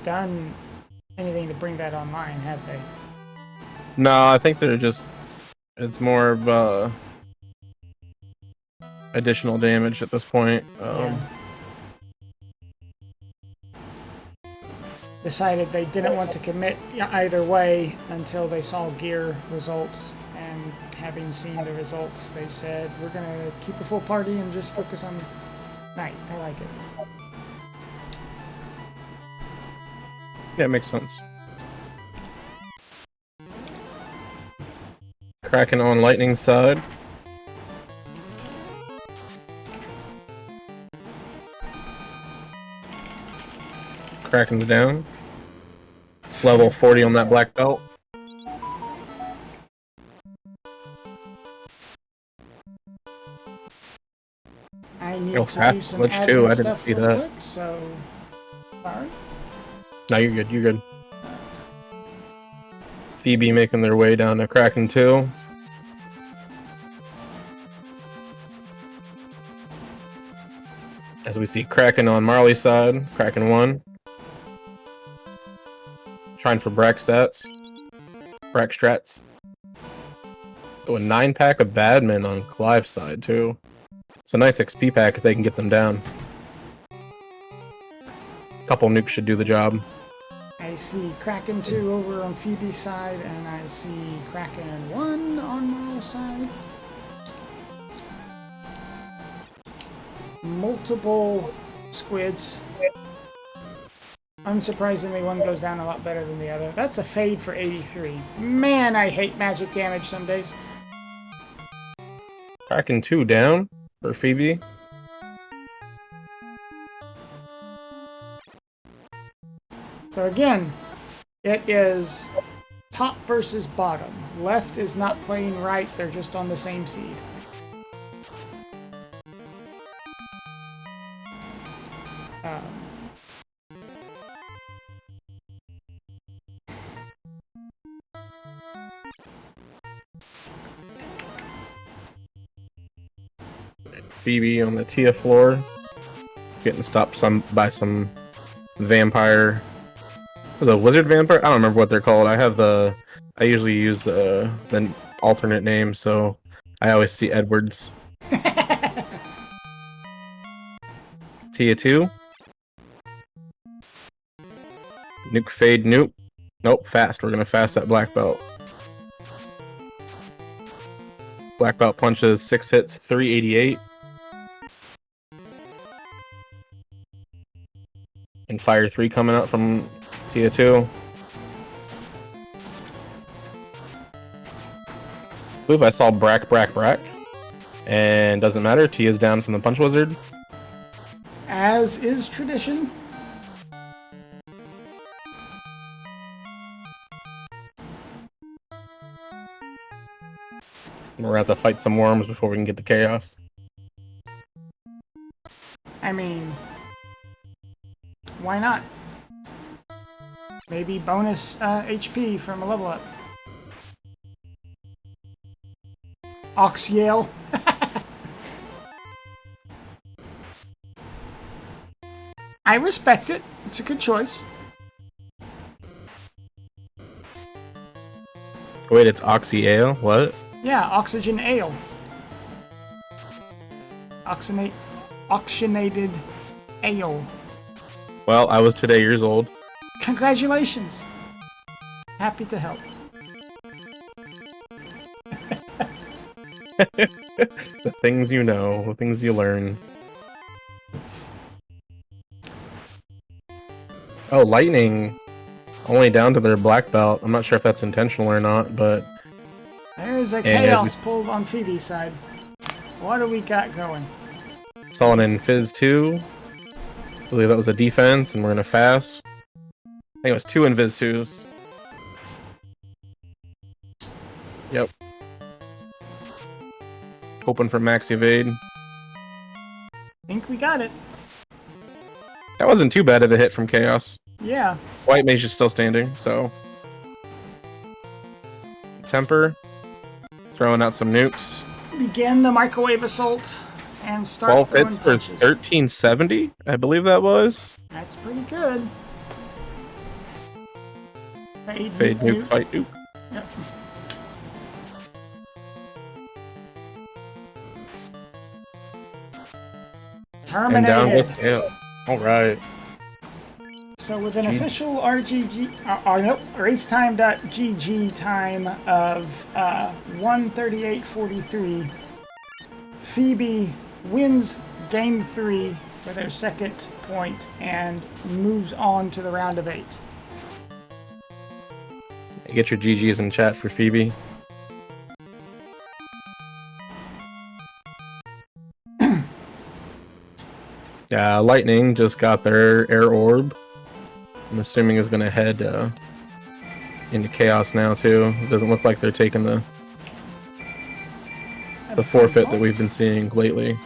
done anything to bring that online, have they? No, I think they're just... It's more of additional damage at this point. Decided they didn't want to commit either way until they saw gear results, and having seen the results, they said, we're going to keep a full party and just focus on night. I like it. Yeah, it makes sense. Kraken on Lightning side. Kraken's down. Level 40 on that black belt. I need Oh, to fast do some glitch admin too. I didn't stuff see real that. quick, so sorry. No, you're good. You're good. Phoebe making their way down to Kraken 2. As we see Kraken on Marley's side. Kraken 1. Trying for Brack stats. Brack strats. Oh, a 9-pack of Badman on Clive's side, too. It's a nice XP pack if they can get them down. Couple nukes should do the job. I see Kraken 2 over on Phoebe's side, and I see Kraken 1 on Marl's side. Multiple squids. Unsurprisingly, one goes down a lot better than the other. That's a fade for 83. Man, I hate magic damage some days. Kraken 2 down for Phoebe. So again, it is top versus bottom. Left is not playing right, they're just on the same seed. Phoebe on the Tia floor. Getting stopped by some vampire. The wizard vampire? I don't remember what they're called. I usually use the alternate name, so I always see Edwards. Tia 2. Nuke fade nuke. Nope, fast. We're gonna fast that black belt. Black belt punches 6 hits, 388. And Fire 3 coming out from Tia 2. I believe I saw Brack. And doesn't matter, Tia's down from the Punch Wizard. As is tradition. We're gonna have to fight some worms before we can get the chaos. I mean, why not? Maybe bonus HP from a level up. Oxyale. I respect it. It's a good choice. Wait, it's Oxy Ale? What? Yeah, oxygen ale. Oxygenated ale. Well, I was today years old. Congratulations. Happy to help. The things you know, the things you learn. Oh, Lightning. Only down to their black belt. I'm not sure if that's intentional or not, but... There's a And chaos pulled on Phoebe's side. What do we got going? Saw it in Fizz 2. I believe that was a defense, and we're in a fast. I think it was 2 in Viz 2s. Yep. Hoping for max evade. Think we got it. That wasn't too bad of a hit from Chaos. Yeah. White Mage is still standing, so... Temper. Throwing out some nukes. Begin the microwave assault and start 12 throwing hits for punches. 1370, I believe that was. That's pretty good. Fade nuke, fight nuke. Yep. And down Terminated. with yeah. Alright. So with an official racetime.gg time of 1:38:43, Phoebe wins game 3 for their second point and moves on to the round of 8. Get your GGs in chat for Phoebe. Yeah, Lightning just got their air orb. I'm assuming is going to head into Chaos now too. It doesn't look like they're taking the forfeit that we've been seeing lately.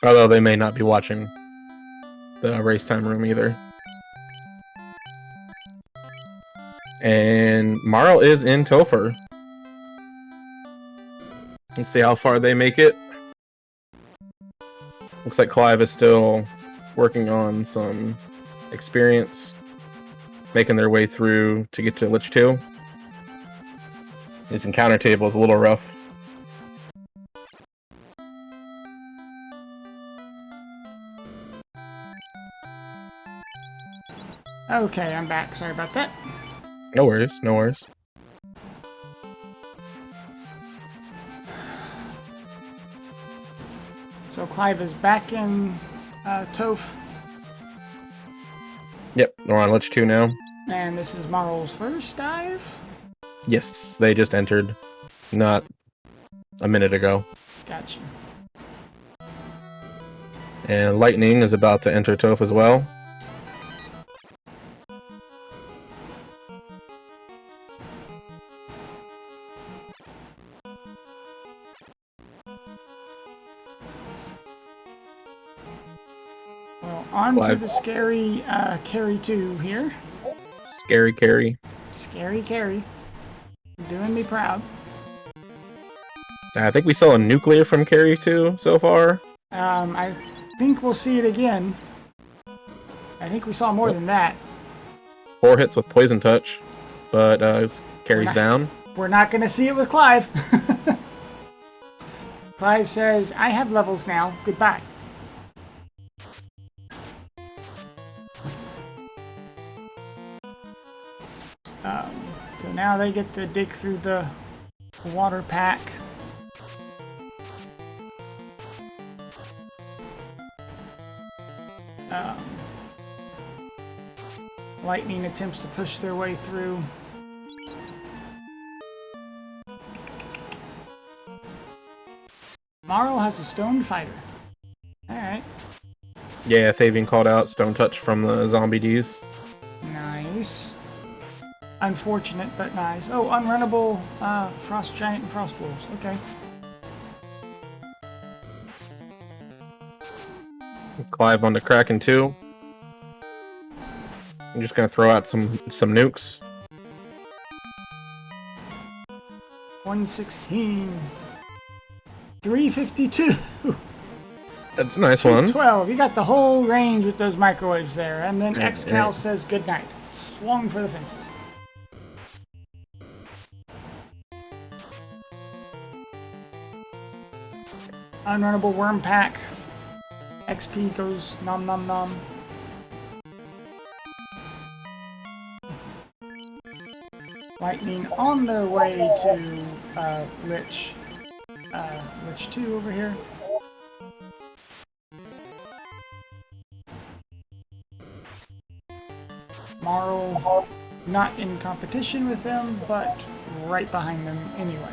Although they may not be watching the race time room either. And Marl is in Topher. Let's see how far they make it. Looks like Clive is still working on some experience, making their way through to get to Lich 2. His encounter table is a little rough. Okay, I'm back. Sorry about that. No worries, no worries. So Clive is back in Toph, Yep, we're on Lich 2 now. and this is Marl's first dive. Yes, they just entered not a minute ago. Gotcha. And Lightning is about to enter Toph as well. Well, on to Clive. the scary carry 2 here. Scary carry. Scary carry. Doing me proud. I think we saw a nuclear from carry 2 so far. I think we'll see it again. I think we saw more than that. 4 hits with Poison Touch, but carries down. We're not going to see it with Clive. Clive says, I have levels now. Goodbye. So now they get to dig through the water pack. Lightning attempts to push their way through. Marl has a stone fighter. Alright. Yeah, Thavian called out Stone Touch from the Zombie Ds. Nice. Unfortunate, but nice. Oh, unrunnable Frost Giant and Frost Wolves. Okay. Clive on the Kraken 2. I'm just gonna throw out some nukes. 116. 352. That's a nice one. 12. You got the whole range with those microwaves there. And then Yeah, Xcal yeah. says goodnight. Swung for the fences. Unrunnable Worm Pack. XP goes nom nom nom. Lightning on their way to Lich 2 over here. Marl not in competition with them, but right behind them anyway.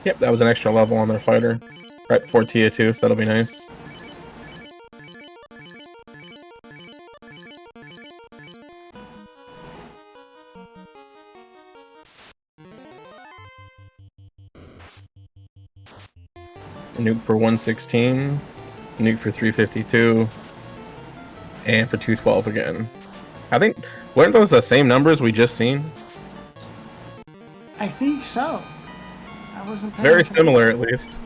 Yep, that was an extra level on their fighter. Right before Tier 2, so that'll be nice. Nuke for 116, nuke for 352, and for 212 again. I think, weren't those the same numbers we just seen? I think so. I wasn't paying Very attention. similar, at least.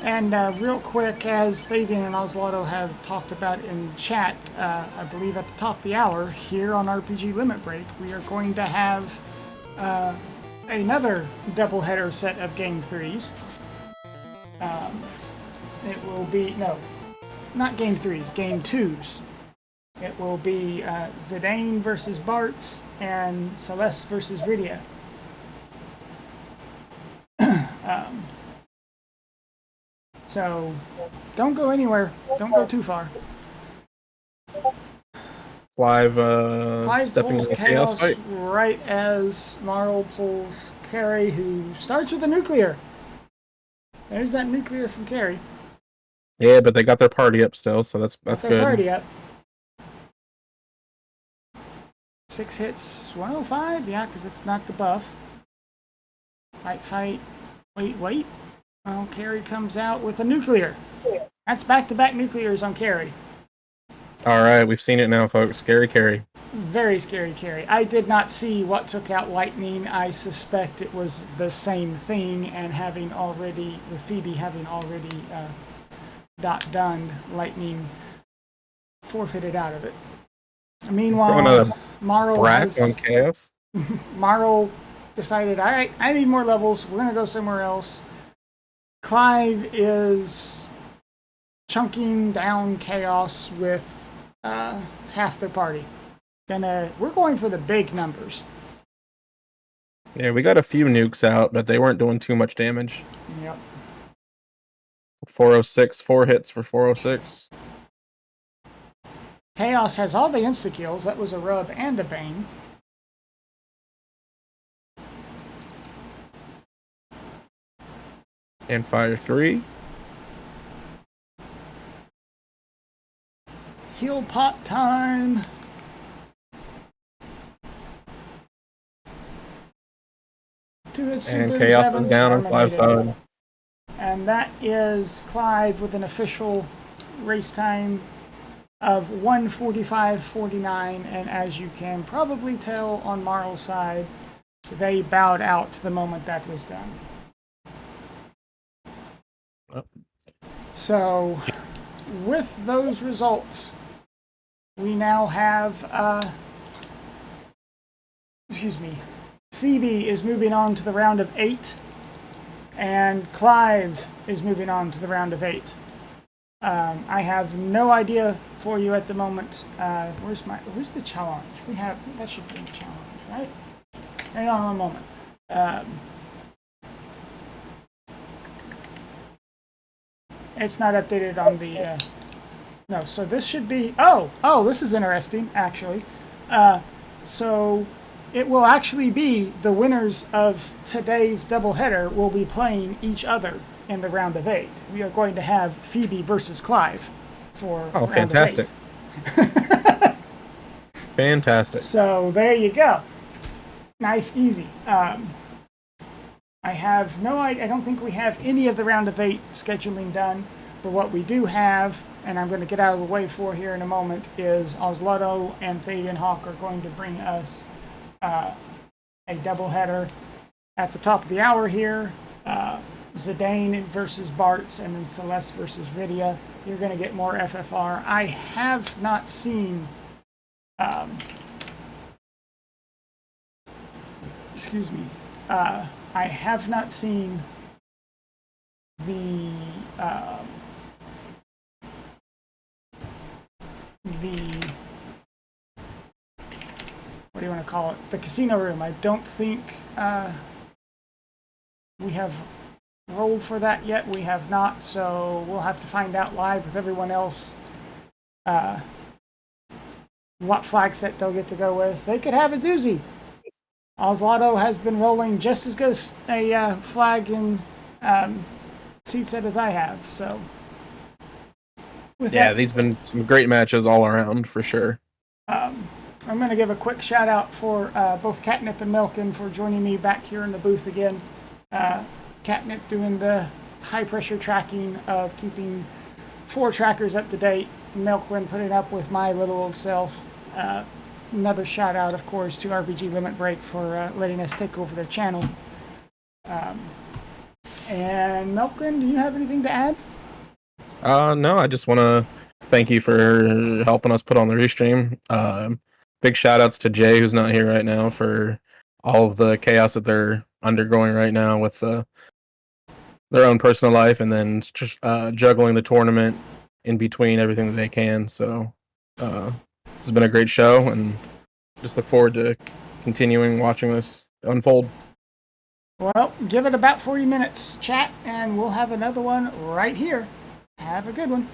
And real quick, as Fabian and Oswaldo have talked about in chat, I believe at the top of the hour, here on RPG Limit Break, we are going to have another doubleheader set of Game 3s. It will be, no, not Game 3s, Game 2s. It will be Zidane versus Bartz and Celeste versus Rydia. So, don't go anywhere. Don't go too far. Clive stepping pulls in the chaos fight. right as Marl pulls Carrie, who starts with a nuclear. There's that nuclear from Carrie. Yeah, but they got their party up still, so that's Got their good. party up. 6 hits, 105. Yeah, because it's not the buff. Fight. Wait. Oh, Carrie comes out with a nuclear. That's back-to-back nuclears on Carrie. Alright, we've seen it now, folks. Scary Carrie. Very scary Carrie. I did not see what took out Lightning. I suspect it was the same thing, and with Phoebe having already done, Lightning forfeited out of it. Meanwhile, Marl decided, all right, I need more levels. We're going to go somewhere else. Clive is chunking down Chaos with half their party. We're going for the big numbers. Yeah, we got a few nukes out, but they weren't doing too much damage. Yep. 406, 4 hits for 406. Chaos has all the insta-kills. That was a Rub and a Bane. And fire 3. Heal pot time. Two hits, And Chaos is down on Clive's side. And that is Clive with an official race time of 1:45.49. And as you can probably tell on Marl's side, they bowed out the moment that was done. Oh. So, with those results, we now have, Phoebe is moving on to the round of 8, and Clive is moving on to the round of 8. I have no idea for you at the moment. Where's the challenge? That should be the challenge, right? Hang on one moment. It's not updated on the, no, so this should be, this is interesting, actually. So it will actually be the winners of today's doubleheader will be playing each other in the round of 8. We are going to have Phoebe versus Clive for round fantastic. of 8. Fantastic. So there you go. Nice, easy. I have no idea. I don't think we have any of the round of 8 scheduling done, but what we do have, and I'm going to get out of the way for here in a moment, is Osludo and Fabian Hawk are going to bring us a doubleheader at the top of the hour here. Zidane versus Bartz, and then Celeste versus Rydia. You're going to get more FFR. I have not seen, excuse me, I have not seen the what do you want to call it? The casino room. I don't think we have rolled for that yet. We have not, so we'll have to find out live with everyone else what flag set they'll get to go with. They could have a doozy. Oslaughto has been rolling just as good as a flag and seat set as I have, so. These been some great matches all around, for sure. I'm going to give a quick shout out for both Catnip and Melkin for joining me back here in the booth again. Catnip doing the high pressure tracking of keeping 4 trackers up to date. Melkin putting up with my little old self. Another shout out, of course, to RPG Limit Break for letting us take over their channel. And Melkin, do you have anything to add? No, I just want to thank you for helping us put on the restream. Big shout outs to Jay, who's not here right now, for all of the chaos that they're undergoing right now with their own personal life, and then just juggling the tournament in between everything that they can. So this has been a great show, and just look forward to continuing watching this unfold. Well, give it about 40 minutes, chat, and we'll have another one right here. Have a good one.